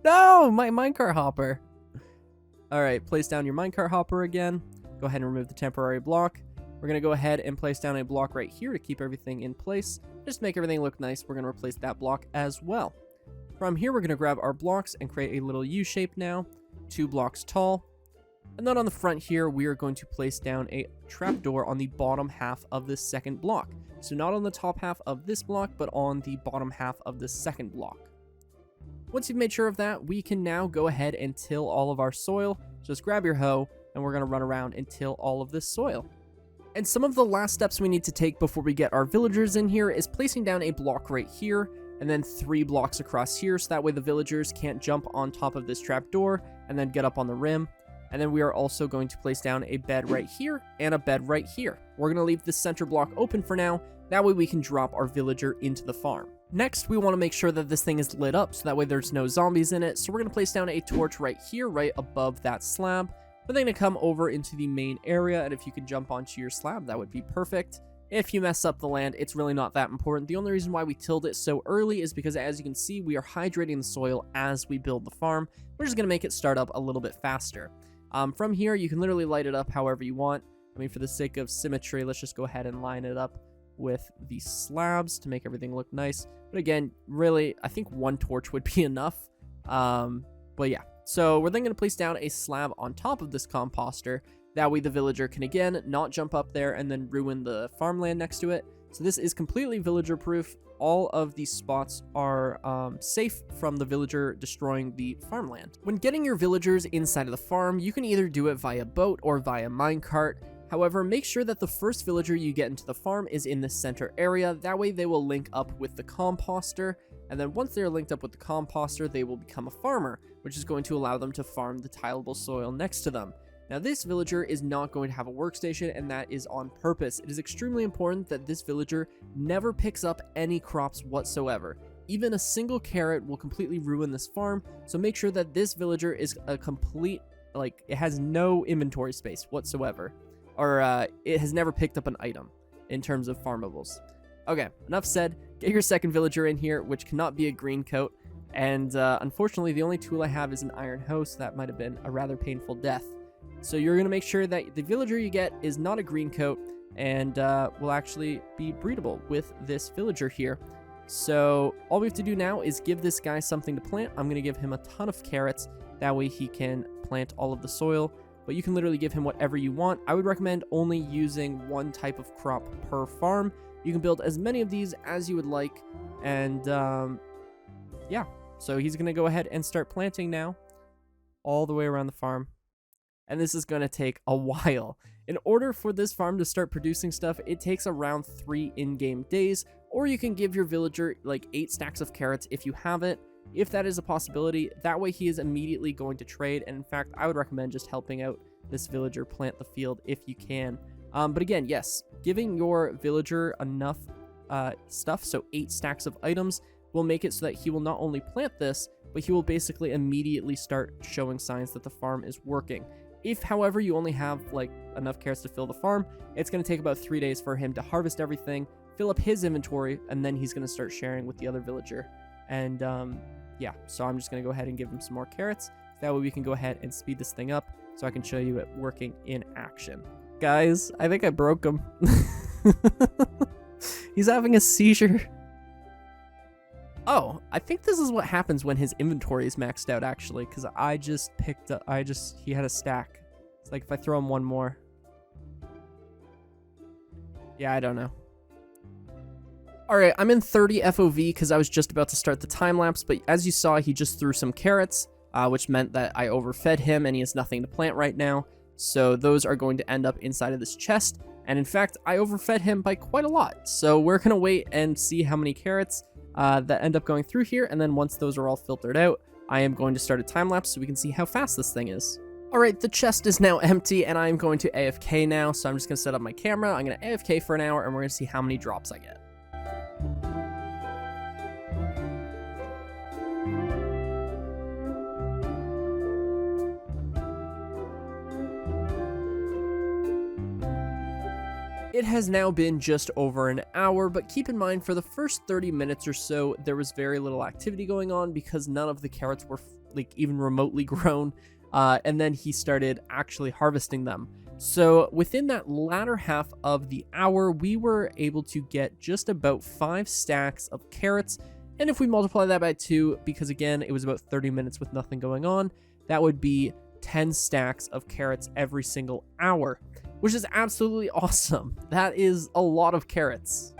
No, my minecart hopper. All right, place down your minecart hopper again. Go ahead and remove the temporary block. We're going to go ahead and place down a block right here to keep everything in place. Just to make everything look nice, we're going to replace that block as well. From here, we're going to grab our blocks and create a little U shape now, 2 blocks tall. And then on the front here, we are going to place down a trapdoor on the bottom half of this second block. So not on the top half of this block, but on the bottom half of the second block. Once you've made sure of that, we can now go ahead and till all of our soil. Just grab your hoe, and we're going to run around and till all of this soil. And some of the last steps we need to take before we get our villagers in here is placing down a block right here, and then 3 blocks across here, so that way the villagers can't jump on top of this trapdoor and then get up on the rim. And then we are also going to place down a bed right here and a bed right here. We're going to leave this center block open for now, that way we can drop our villager into the farm. Next, we want to make sure that this thing is lit up, so that way there's no zombies in it. So we're going to place down a torch right here, right above that slab. We're then going to come over into the main area, and if you could jump onto your slab, that would be perfect. If you mess up the land, it's really not that important. The only reason why we tilled it so early is because, as you can see, we are hydrating the soil as we build the farm. We're just going to make it start up a little bit faster. From here, you can literally light it up however you want. I mean, for the sake of symmetry, let's just go ahead and line it up with the slabs to make everything look nice. But again, really, I think 1 torch would be enough. But yeah, so we're then going to place down a slab on top of this composter. That way the villager can, again, not jump up there and then ruin the farmland next to it. So this is completely villager proof. All of these spots are safe from the villager destroying the farmland. When getting your villagers inside of the farm, you can either do it via boat or via minecart. However, make sure that the first villager you get into the farm is in the center area. That way they will link up with the composter. And then once they're linked up with the composter, they will become a farmer, which is going to allow them to farm the tileable soil next to them. Now, this villager is not going to have a workstation, and that is on purpose. It is extremely important that this villager never picks up any crops whatsoever. Even a single carrot will completely ruin this farm, so make sure that this villager is a complete, like, it has no inventory space whatsoever. Or it has never picked up an item in terms of farmables. Okay, enough said. Get your second villager in here, which cannot be a green coat. And unfortunately, the only tool I have is an iron hoe, so that might have been a rather painful death. So you're going to make sure that the villager you get is not a green coat and will actually be breedable with this villager here. So all we have to do now is give this guy something to plant. I'm going to give him a ton of carrots. That way he can plant all of the soil. But you can literally give him whatever you want. I would recommend only using one type of crop per farm. You can build as many of these as you would like. And yeah, so he's going to go ahead and start planting now all the way around the farm. And this is going to take a while. In order for this farm to start producing stuff, it takes around 3 in-game days. Or you can give your villager like 8 stacks of carrots if you have it. If that is a possibility, that way he is immediately going to trade. And in fact, I would recommend just helping out this villager plant the field if you can. But again, yes, giving your villager enough stuff, so 8 stacks of items, will make it so that he will not only plant this, but he will basically immediately start showing signs that the farm is working. If, however, you only have like enough carrots to fill the farm, it's going to take about 3 days for him to harvest everything, fill up his inventory, and then he's going to start sharing with the other villager. And yeah, so I'm just going to go ahead and give him some more carrots. That way we can go ahead and speed this thing up so I can show you it working in action. Guys, I think I broke him. He's having a seizure. Oh, I think this is what happens when his inventory is maxed out, actually, because I just picked up, he had a stack. It's like if I throw him one more. Yeah, I don't know. Alright, I'm in 30 FOV because I was just about to start the time-lapse, but as you saw, he just threw some carrots, which meant that I overfed him and he has nothing to plant right now. So those are going to end up inside of this chest, and in fact, I overfed him by quite a lot. So we're going to wait and see how many carrots that end up going through here, and then once those are all filtered out, I am going to start a time-lapse so we can see how fast this thing is. Alright, the chest is now empty, and I am going to AFK now, so I'm just going to set up my camera, I'm going to AFK for an hour, and we're going to see how many drops I get. It has now been just over an hour, but keep in mind for the first 30 minutes or so, there was very little activity going on because none of the carrots were like even remotely grown, and then he started actually harvesting them. So within that latter half of the hour, we were able to get just about 5 stacks of carrots, and if we multiply that by 2, because again, it was about 30 minutes with nothing going on, that would be 10 stacks of carrots every single hour, which is absolutely awesome. That is a lot of carrots.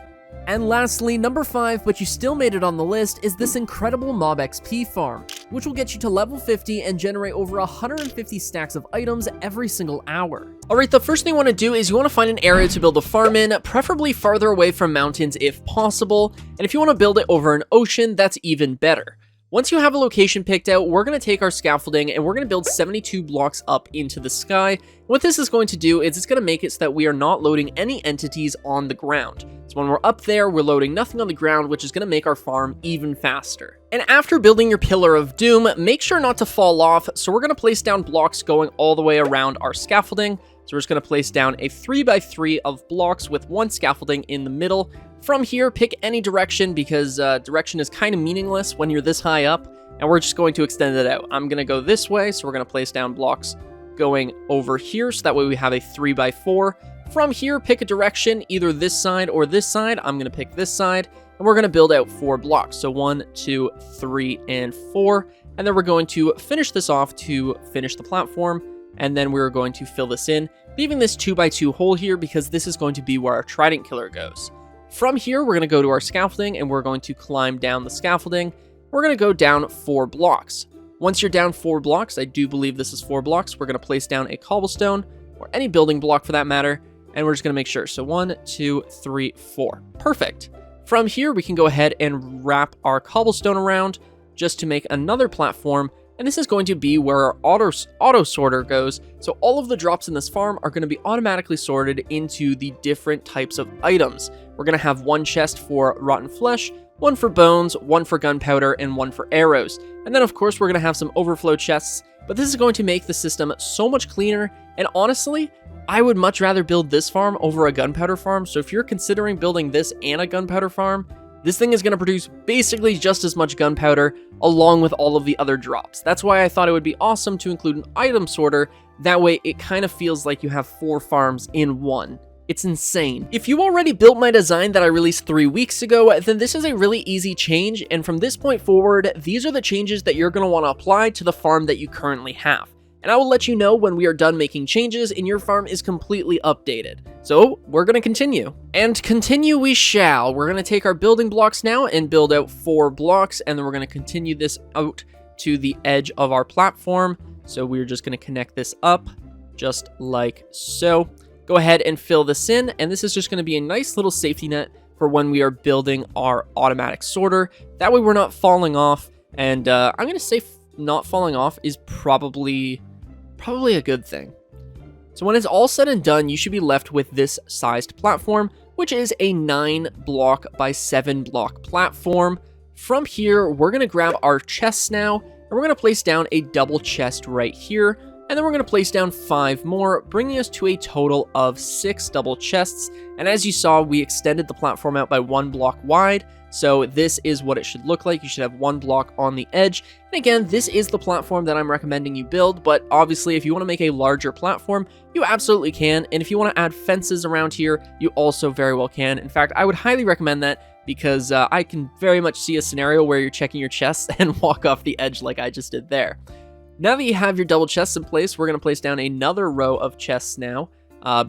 And lastly, number 5, but you still made it on the list, is this incredible mob XP farm, which will get you to level 50 and generate over 150 stacks of items every single hour. Alright, the first thing you want to do is you want to find an area to build a farm in, preferably farther away from mountains if possible, and if you want to build it over an ocean, that's even better. Once you have a location picked out, we're going to take our scaffolding and we're going to build 72 blocks up into the sky. What this is going to do is it's going to make it so that we are not loading any entities on the ground. So when we're up there, we're loading nothing on the ground, which is going to make our farm even faster. And after building your Pillar of Doom, make sure not to fall off. So we're going to place down blocks going all the way around our scaffolding. So we're just going to place down a 3x3 of blocks with 1 scaffolding in the middle. From here, pick any direction because direction is kind of meaningless when you're this high up, and we're just going to extend it out. I'm going to go this way, so we're going to place down blocks going over here, so that way we have a 3x4. From here, pick a direction, either this side or this side. I'm going to pick this side, and we're going to build out 4 blocks. So 1, 2, 3, and 4, and then we're going to finish this off to finish the platform, and then we're going to fill this in, leaving this 2x2 hole here because this is going to be where our Trident Killer goes. From here, we're going to go to our scaffolding, and we're going to climb down the scaffolding. We're going to go down 4 blocks. Once you're down 4 blocks, I do believe this is 4 blocks, we're going to place down a cobblestone, or any building block for that matter, and we're just going to make sure. So 1, 2, 3, 4. Perfect. From here, we can go ahead and wrap our cobblestone around just to make another platform, and this is going to be where our auto sorter goes. So all of the drops in this farm are going to be automatically sorted into the different types of items. We're going to have 1 chest for rotten flesh, 1 for bones, 1 for gunpowder, and 1 for arrows. And then of course we're going to have some overflow chests, but this is going to make the system so much cleaner, and honestly, I would much rather build this farm over a gunpowder farm. So if you're considering building this and a gunpowder farm, This thing is going to produce basically just as much gunpowder along with all of the other drops. That's why I thought it would be awesome to include an item sorter. That way it kind of feels like you have 4 farms in one. It's insane. If you already built my design that I released 3 weeks ago, then this is a really easy change, and from this point forward, these are the changes that you're going to want to apply to the farm that you currently have. And I will let you know when we are done making changes and your farm is completely updated. So we're going to continue. And continue we shall. We're going to take our building blocks now and build out 4 blocks, and then we're going to continue this out to the edge of our platform. So we're just going to connect this up just like so. Go ahead and fill this in, and this is just going to be a nice little safety net for when we are building our automatic sorter. That way we're not falling off, and I'm going to say not falling off is probably a good thing. So when it's all said and done, you should be left with this sized platform, which is a 9 block by 7 block platform. From here, we're going to grab our chests now, and we're going to place down a double chest right here. And then we're going to place down 5 more, bringing us to a total of 6 double chests. And as you saw, we extended the platform out by 1 block wide. So this is what it should look like. You should have 1 block on the edge. And again, this is the platform that I'm recommending you build. But obviously, if you want to make a larger platform, you absolutely can. And if you want to add fences around here, you also very well can. In fact, I would highly recommend that because I can very much see a scenario where you're checking your chests and walk off the edge like I just did there. Now that you have your double chests in place, we're going to place down another row of chests now,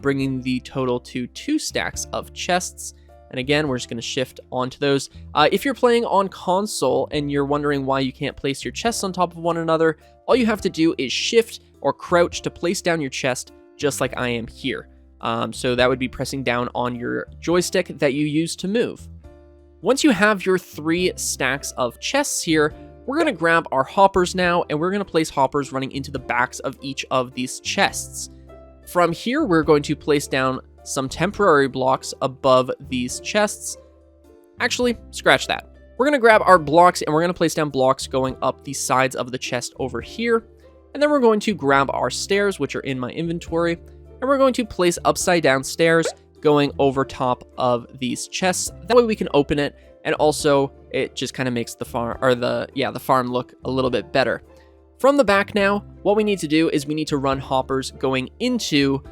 bringing the total to 2 stacks of chests. And again, we're just going to shift onto those. If you're playing on console and you're wondering why you can't place your chests on top of one another, all you have to do is shift or crouch to place down your chest, just like I am here. So that would be pressing down on your joystick that you use to move. Once you have your 3 stacks of chests here, we're going to grab our hoppers now, and we're going to place hoppers running into the backs of each of these chests. From here, we're going to place down some temporary blocks above these chests. Actually, scratch that. We're going to grab our blocks, and we're going to place down blocks going up the sides of the chest over here. And then we're going to grab our stairs, which are in my inventory, and we're going to place upside down stairs going over top of these chests. That way we can open it, and also it just kind of makes the farm, or the farm look a little bit better. From the back now, what we need to do is we need to run hoppers going into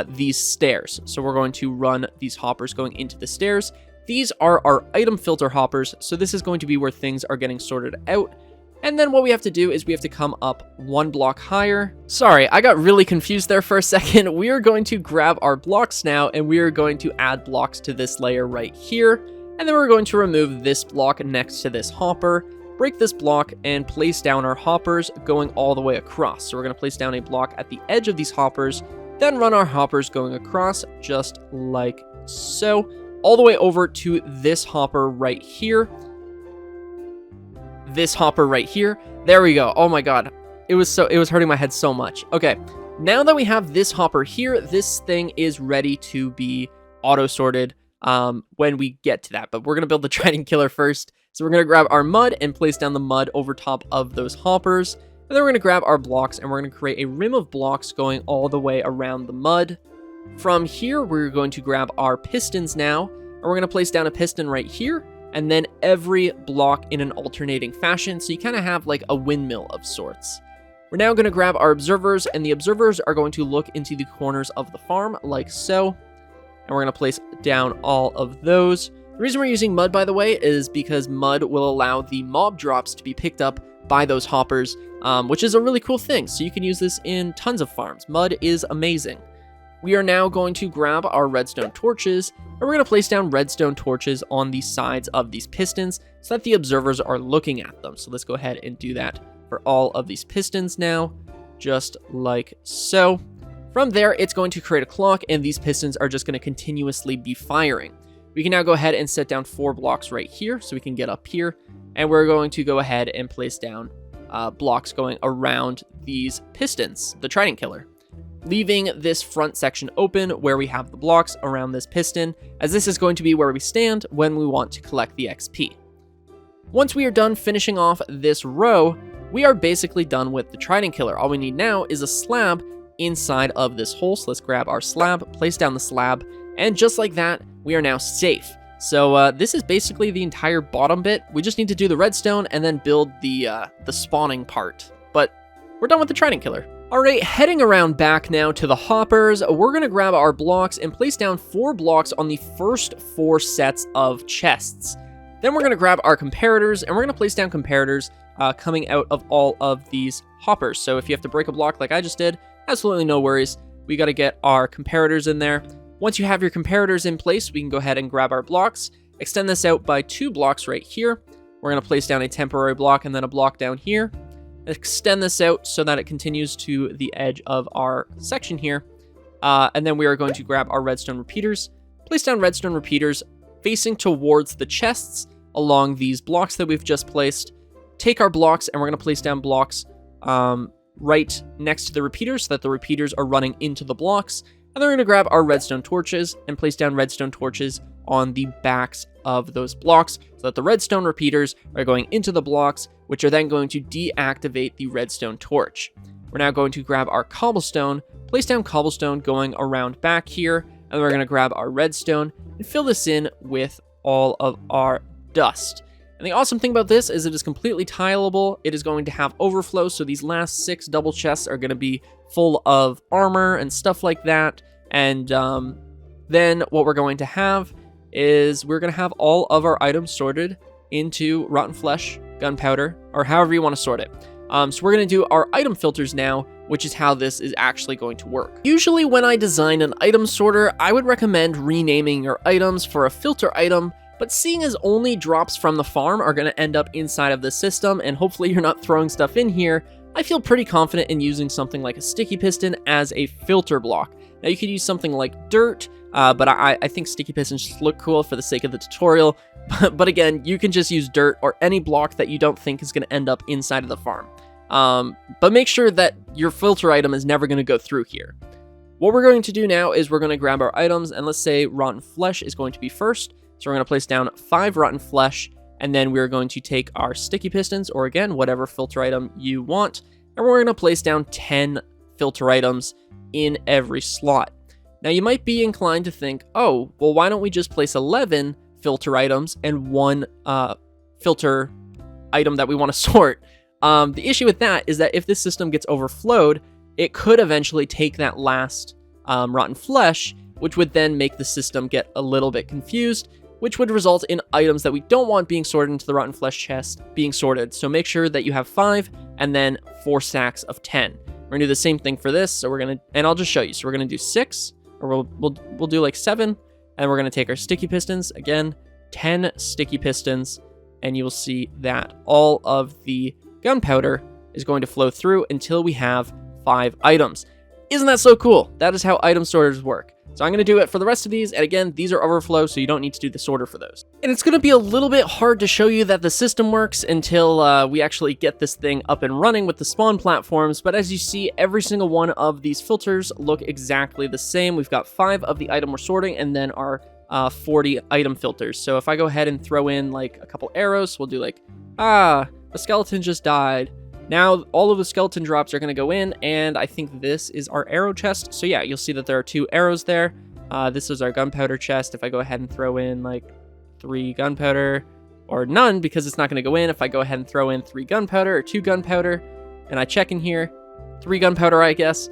these stairs. So we're going to run these hoppers going into the stairs. These are our item filter hoppers, so this is going to be where things are getting sorted out. And then what we have to do is we have to come up 1 block higher. Sorry, I got really confused there for a second. We are going to grab our blocks now, and we are going to add blocks to this layer right here. And then we're going to remove this block next to this hopper, break this block, and place down our hoppers going all the way across. So we're going to place down a block at the edge of these hoppers, then run our hoppers going across just like so, all the way over to this hopper right here. This hopper right here. There we go. Oh my god. It was hurting my head so much. Okay. Now that we have this hopper here, this thing is ready to be auto sorted when we get to that. But we're going to build the Trident Killer first. So we're going to grab our mud and place down the mud over top of those hoppers. And then we're going to grab our blocks, and we're going to create a rim of blocks going all the way around the mud. From here, we're going to grab our pistons now, and we're going to place down a piston right here, and then every block in an alternating fashion, so you kind of have like a windmill of sorts. We're now going to grab our observers, and the observers are going to look into the corners of the farm like so, and we're going to place down all of those. The reason we're using mud, by the way, is because mud will allow the mob drops to be picked up by those hoppers, which is a really cool thing, so you can use this in tons of farms. Mud is amazing. We are now going to grab our redstone torches, and we're going to place down redstone torches on the sides of these pistons so that the observers are looking at them. So let's go ahead and do that for all of these pistons now, just like so. From there, it's going to create a clock, and these pistons are just going to continuously be firing. We can now go ahead and set down 4 blocks right here so we can get up here, and we're going to go ahead and place down blocks going around these pistons, the Trident Killer, leaving this front section open where we have the blocks around this piston, as this is going to be where we stand when we want to collect the XP. Once we are done finishing off this row, we are basically done with the Trident Killer. All we need now is a slab inside of this hole, so let's grab our slab, place down the slab, and just like that, we are now safe. So this is basically the entire bottom bit. We just need to do the redstone and then build the spawning part. But we're done with the trident killer. All right, heading around back now to the hoppers, we're going to grab our blocks and place down 4 blocks on the first 4 sets of chests. Then we're going to grab our comparators, and we're going to place down comparators coming out of all of these hoppers. So if you have to break a block like I just did, absolutely no worries. We got to get our comparators in there. Once you have your comparators in place, we can go ahead and grab our blocks, extend this out by 2 blocks right here. We're going to place down a temporary block and then a block down here. Extend this out so that it continues to the edge of our section here. And then we are going to grab our redstone repeaters, place down redstone repeaters facing towards the chests along these blocks that we've just placed. Take our blocks and we're going to place down blocks right next to the repeaters so that the repeaters are running into the blocks. And then we're going to grab our redstone torches and place down redstone torches on the backs of those blocks so that the redstone repeaters are going into the blocks, which are then going to deactivate the redstone torch. We're now going to grab our cobblestone, place down cobblestone going around back here, and we're going to grab our redstone and fill this in with all of our dust. And the awesome thing about this is it is completely tileable. It is going to have overflow, so these last 6 double chests are going to be full of armor and stuff like that. And then what we're going to have is we're going to have all of our items sorted into rotten flesh, gunpowder, or however you want to sort it. So we're going to do our item filters now, which is how this is actually going to work. Usually when I design an item sorter, I would recommend renaming your items for a filter item, but seeing as only drops from the farm are going to end up inside of the system, and hopefully you're not throwing stuff in here, I feel pretty confident in using something like a sticky piston as a filter block. Now you could use something like dirt, but I think sticky pistons just look cool for the sake of the tutorial. But again, you can just use dirt or any block that you don't think is going to end up inside of the farm. But make sure that your filter item is never going to go through here. What we're going to do now is we're going to grab our items, and let's say rotten flesh is going to be first. So we're going to place down 5 rotten flesh, and then we're going to take our sticky pistons, or again, whatever filter item you want, and we're going to place down 10 filter items in every slot. Now you might be inclined to think, oh, well, why don't we just place 11 filter items and 1 filter item that we want to sort? The issue with that is that if this system gets overflowed, it could eventually take that last rotten flesh, which would then make the system get a little bit confused, which would result in items that we don't want being sorted into the rotten flesh chest being sorted. So make sure that you have 5 and then 4 stacks of 10. We're gonna do the same thing for this. So we're gonna, and I'll just show you. So we're gonna do 6, or we'll do like 7, and we're gonna take our sticky pistons again, 10 sticky pistons, and you will see that all of the gunpowder is going to flow through until we have 5 items. Isn't that so cool? That is how item sorters work. So I'm going to do it for the rest of these, and again, these are overflow, so you don't need to do the sorter for those. And it's going to be a little bit hard to show you that the system works until we actually get this thing up and running with the spawn platforms, but as you see, every single one of these filters look exactly the same. We've got 5 of the item we're sorting, and then our 40 item filters. So if I go ahead and throw in like a couple arrows, we'll do like, a skeleton just died. Now, all of the skeleton drops are going to go in, and I think this is our arrow chest. So yeah, you'll see that there are 2 arrows there. This is our gunpowder chest. If I go ahead and throw in like 3 gunpowder, or none, because it's not going to go in. If I go ahead and throw in 3 gunpowder or 2 gunpowder, and I check in here, 3 gunpowder, I guess,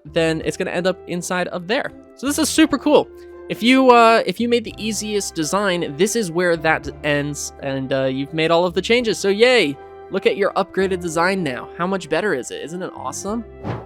then it's going to end up inside of there. So this is super cool. If you made the easiest design, this is where that ends, and you've made all of the changes. So yay! Look at your upgraded design now. How much better is it? Isn't it awesome?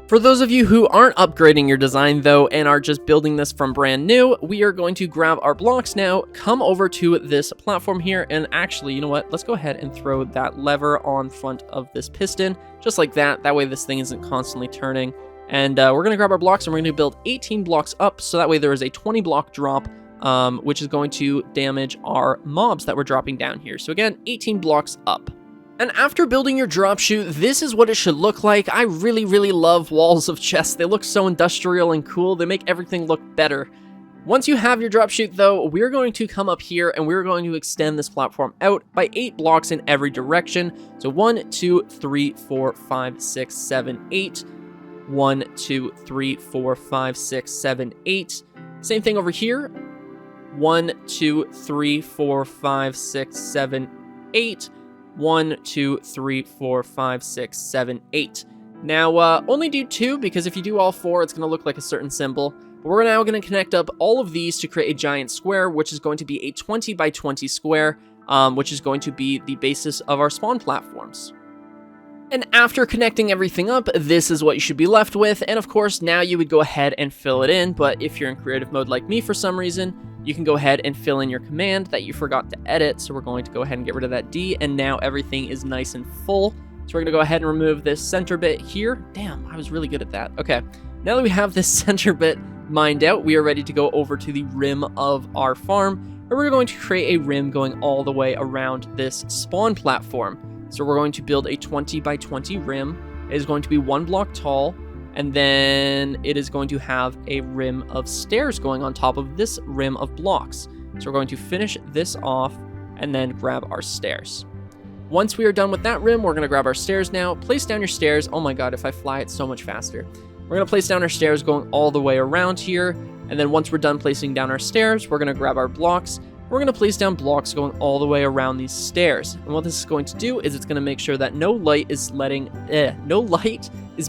For those of you who aren't upgrading your design though, and are just building this from brand new, we are going to grab our blocks now, come over to this platform here, and actually, you know what? Let's go ahead and throw that lever on front of this piston, just like that. That way this thing isn't constantly turning. And we're gonna grab our blocks, and we're gonna build 18 blocks up, so that way there is a 20 block drop, which is going to damage our mobs that we're dropping down here. So again, 18 blocks up. And after building your drop chute, this is what it should look like. I really, really love walls of chests. They look so industrial and cool. They make everything look better. Once you have your drop chute though, we're going to come up here and we're going to extend this platform out by 8 blocks in every direction. So 1, 2, 3, 4, 5, 6, 7, 8. 1, 2, 3, 4, 5, 6, 7, 8. Same thing over here. 1, 2, 3, 4, 5, 6, 7, 8. 1, 2, 3, 4, 5, 6, 7, 8. Now, only do 2, because if you do all 4, it's going to look like a certain symbol. But we're now going to connect up all of these to create a giant square, which is going to be a 20 by 20 square, which is going to be the basis of our spawn platforms. And after connecting everything up, this is what you should be left with. And of course, now you would go ahead and fill it in. But if you're in creative mode like me for some reason, you can go ahead and fill in your command that you forgot to edit. So we're going to go ahead and get rid of that D. And now everything is nice and full. So we're going to go ahead and remove this center bit here. Damn, I was really good at that. Okay, now that we have this center bit mined out, we are ready to go over to the rim of our farm. And we're going to create a rim going all the way around this spawn platform. So we're going to build a 20 by 20 rim. It is going to be 1 block tall, and then it is going to have a rim of stairs going on top of this rim of blocks. So we're going to finish this off and then grab our stairs. Once we are done with that rim, we're going to grab our stairs now. Place down your stairs. Oh my god, if I fly, it's so much faster. We're going to place down our stairs going all the way around here, and then once we're done placing down our stairs, we're going to grab our blocks. We're going to place down blocks going all the way around these stairs. And what this is going to do is it's going to make sure that no light is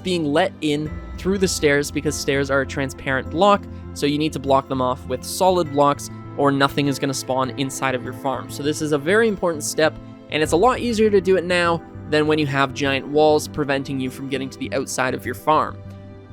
being let in through the stairs, because stairs are a transparent block. So you need to block them off with solid blocks or nothing is going to spawn inside of your farm. So this is a very important step, and it's a lot easier to do it now than when you have giant walls preventing you from getting to the outside of your farm.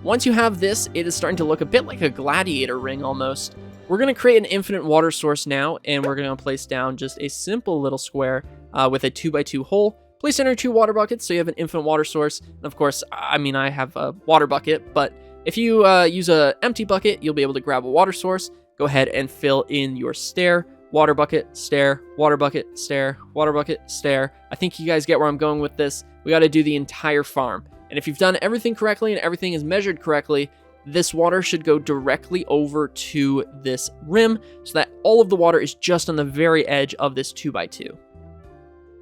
Once you have this, it is starting to look a bit like a gladiator ring almost. We're going to create an infinite water source now, and we're going to place down just a simple little square with a 2 by 2 hole. Place down your 2 water buckets so you have an infinite water source. And of course, I mean, I have a water bucket, but if you use an empty bucket, you'll be able to grab a water source. Go ahead and fill in your stair. Water bucket, stair, water bucket, stair, water bucket, stair. I think you guys get where I'm going with this. We got to do the entire farm. And if you've done everything correctly and everything is measured correctly, this water should go directly over to this rim so that all of the water is just on the very edge of this 2 by 2.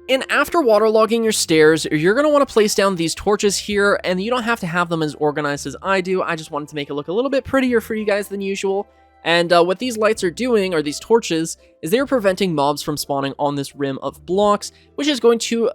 And after waterlogging your stairs, you're going to want to place down these torches here, and you don't have to have them as organized as I do. I just wanted to make it look a little bit prettier for you guys than usual. And what these lights are doing, or these torches, is they're preventing mobs from spawning on this rim of blocks, which is going to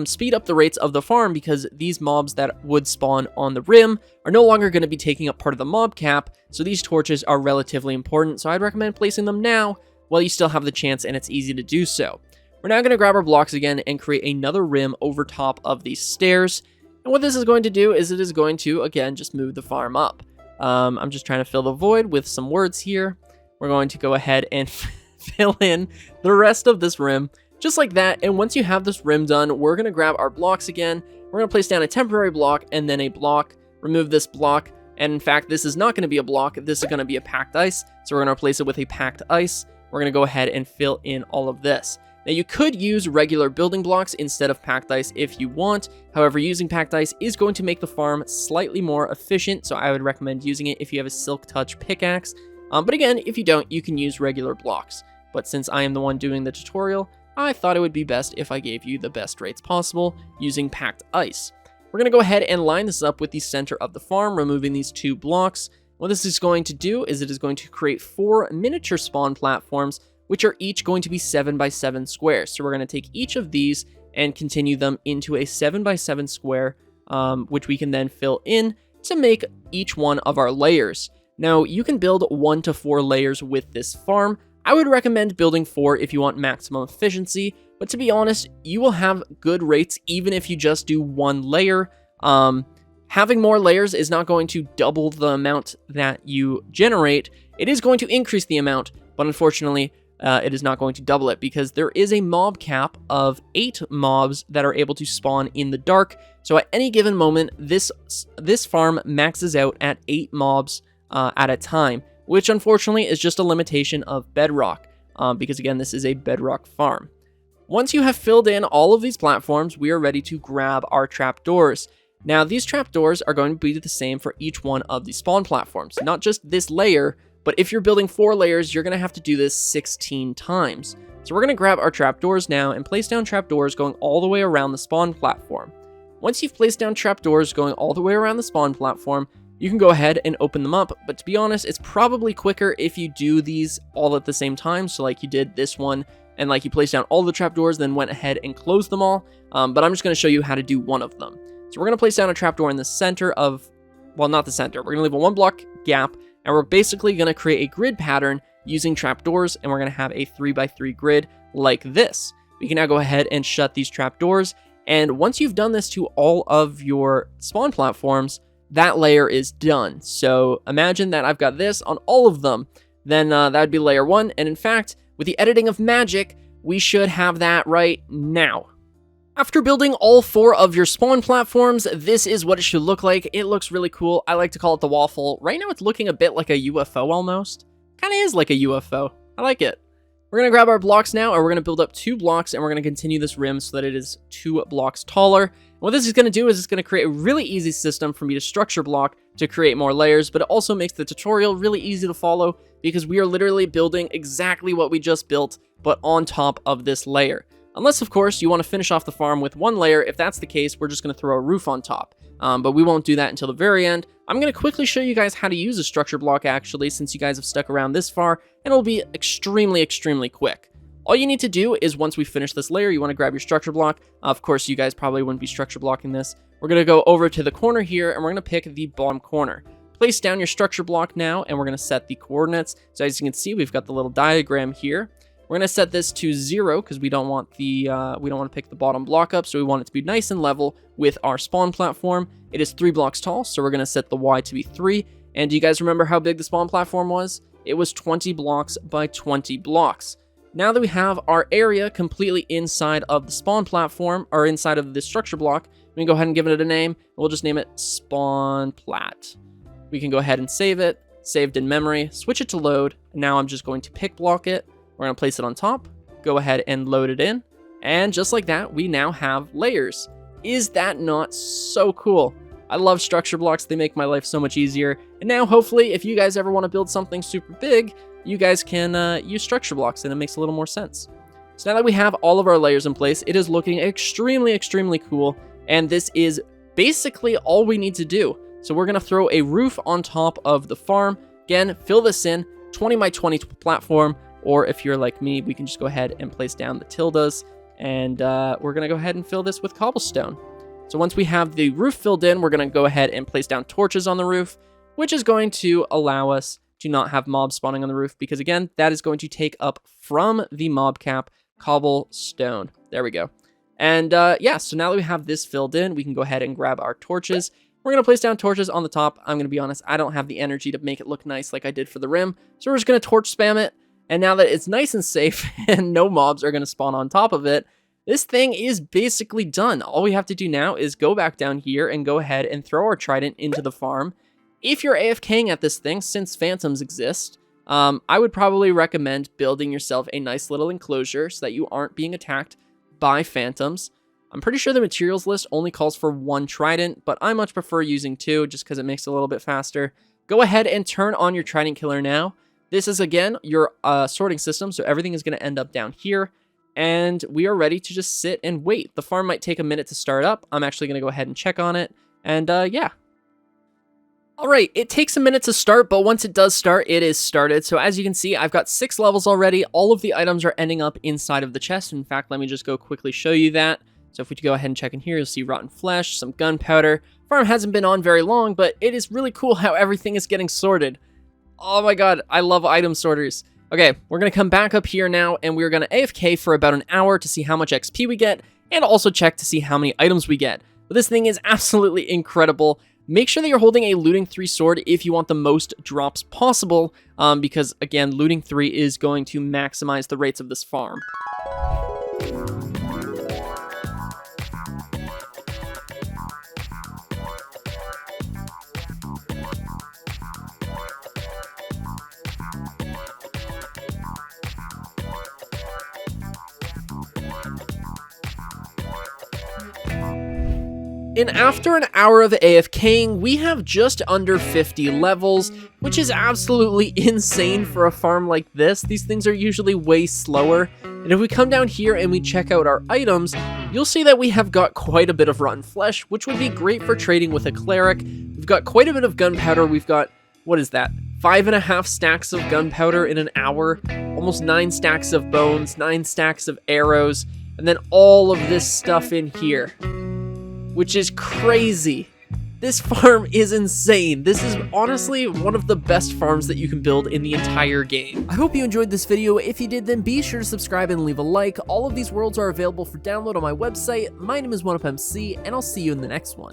speed up the rates of the farm, because these mobs that would spawn on the rim are no longer going to be taking up part of the mob cap, so these torches are relatively important, so I'd recommend placing them now while you still have the chance and it's easy to do so. We're now going to grab our blocks again and create another rim over top of these stairs, and what this is going to do is it is going to, again, just move the farm up. I'm just trying to fill the void with some words here. We're going to go ahead and fill in the rest of this rim, just like that. And once you have this rim done, we're going to grab our blocks again. We're going to place down a temporary block and then a block, remove this block. And in fact, this is not going to be a block. This is going to be a packed ice. So we're going to replace it with a packed ice. We're going to go ahead and fill in all of this. Now, you could use regular building blocks instead of packed ice if you want. However, using packed ice is going to make the farm slightly more efficient, so I would recommend using it if you have a Silk Touch pickaxe. But again, if you don't, you can use regular blocks. But since I am the one doing the tutorial, I thought it would be best if I gave you the best rates possible using packed ice. We're going to go ahead and line this up with the center of the farm, removing these 2 blocks. What this is going to do is it is going to create 4 miniature spawn platforms, which are each going to be 7 by 7 squares. So we're going to take each of these and continue them into a 7 by 7 square, which we can then fill in to make each one of our layers. Now, you can build 1 to 4 layers with this farm. I would recommend building 4 if you want maximum efficiency, but to be honest, you will have good rates even if you just do 1 layer. Having more layers is not going to double the amount that you generate. It is going to increase the amount, but unfortunately, it is not going to double it, because there is a mob cap of 8 mobs that are able to spawn in the dark. So at any given moment, this farm maxes out at 8 mobs at a time, which unfortunately is just a limitation of Bedrock, because again, this is a Bedrock farm. Once you have filled in all of these platforms, we are ready to grab our trapdoors. Now, these trapdoors are going to be the same for each one of the spawn platforms, not just this layer, but if you're building 4 layers, you're going to have to do this 16 times. So we're going to grab our trapdoors now and place down trapdoors going all the way around the spawn platform. Once you've placed down trapdoors going all the way around the spawn platform, you can go ahead and open them up. But to be honest, it's probably quicker if you do these all at the same time. So like you did this one, and like you placed down all the trapdoors, then went ahead and closed them all. But I'm just going to show you how to do one of them. So we're going to place down a trapdoor in the center of, well, not the center. We're going to leave a 1 block gap, and we're basically going to create a grid pattern using trapdoors, and we're going to have a 3x3 grid like this. We can now go ahead and shut these trapdoors, and once you've done this to all of your spawn platforms, that layer is done. So imagine that I've got this on all of them, then that would be layer 1, and in fact, with the editing of magic, we should have that right now. After building all 4 of your spawn platforms, this is what it should look like. It looks really cool. I like to call it the waffle. Right now it's looking a bit like a UFO almost. Kind of is like a UFO. I like it. We're going to grab our blocks now, and we're going to build up 2 blocks, and we're going to continue this rim so that it is 2 blocks taller. And what this is going to do is it's going to create a really easy system for me to structure block to create more layers, but it also makes the tutorial really easy to follow because we are literally building exactly what we just built, but on top of this layer. Unless, of course, you want to finish off the farm with 1 layer. If that's the case, we're just going to throw a roof on top. But we won't do that until the very end. I'm going to quickly show you guys how to use a structure block, actually, since you guys have stuck around this far, and it'll be extremely, extremely quick. All you need to do is once we finish this layer, you want to grab your structure block. Of course, you guys probably wouldn't be structure blocking this. We're going to go over to the corner here, and we're going to pick the bottom corner. Place down your structure block now, and we're going to set the coordinates. So as you can see, we've got the little diagram here. We're going to set this to 0 because we don't want to pick the bottom block up, so we want it to be nice and level with our spawn platform. It is 3 blocks tall, so we're going to set the Y to be 3. And do you guys remember how big the spawn platform was? It was 20 blocks by 20 blocks. Now that we have our area completely inside of the spawn platform, or inside of the structure block, we can go ahead and give it a name. We'll just name it spawn plat. We can go ahead and save it, saved in memory, switch it to load. Now I'm just going to pick block it. We're going to place it on top, go ahead and load it in, and just like that, we now have layers. Is that not so cool? I love structure blocks. They make my life so much easier. And now, hopefully, if you guys ever want to build something super big, you guys can use structure blocks, and it makes a little more sense. So now that we have all of our layers in place, it is looking extremely, extremely cool, and this is basically all we need to do. So we're going to throw a roof on top of the farm. Again, fill this in, 20 by 20 platform. Or if you're like me, we can just go ahead and place down the tildes, and we're going to go ahead and fill this with cobblestone. So once we have the roof filled in, we're going to go ahead and place down torches on the roof, which is going to allow us to not have mobs spawning on the roof, because again, that is going to take up from the mob cap cobblestone. There we go. And yeah, so now that we have this filled in, we can go ahead and grab our torches. We're going to place down torches on the top. I'm going to be honest, I don't have the energy to make it look nice like I did for the rim, so we're just going to torch spam it. And now that it's nice and safe and no mobs are going to spawn on top of it, this thing is basically done. All we have to do now is go back down here and go ahead and throw our trident into the farm. If you're AFKing at this thing, since phantoms exist, I would probably recommend building yourself a nice little enclosure so that you aren't being attacked by phantoms. I'm pretty sure the materials list only calls for 1 trident, but I much prefer using 2 just because it makes it a little bit faster. Go ahead and turn on your trident killer now. This is, again, your sorting system, so everything is going to end up down here, and we are ready to just sit and wait. The farm might take a minute to start up. I'm actually going to go ahead and check on it, and yeah. All right, it takes a minute to start, but once it does start, it is started. So as you can see, I've got 6 levels already. All of the items are ending up inside of the chest. In fact, let me just go quickly show you that. So if we go ahead and check in here, you'll see rotten flesh, some gunpowder. Farm hasn't been on very long, but it is really cool how everything is getting sorted. Oh my god, I love item sorters. Okay, we're going to come back up here now, and we're going to AFK for about an hour to see how much XP we get, and also check to see how many items we get. But this thing is absolutely incredible. Make sure that you're holding a looting 3 sword if you want the most drops possible, because again, looting 3 is going to maximize the rates of this farm. And after an hour of AFKing, we have just under 50 levels, which is absolutely insane for a farm like this. These things are usually way slower. And if we come down here and we check out our items, you'll see that we have got quite a bit of rotten flesh, which would be great for trading with a cleric. We've got quite a bit of gunpowder. We've got, what is that? 5.5 stacks of gunpowder in an hour, almost 9 stacks of bones, 9 stacks of arrows, and then all of this stuff in here, which is crazy. This farm is insane. This is honestly one of the best farms that you can build in the entire game. I hope you enjoyed this video. If you did, then be sure to subscribe and leave a like. All of these worlds are available for download on my website. My name is OneUpMC, and I'll see you in the next one.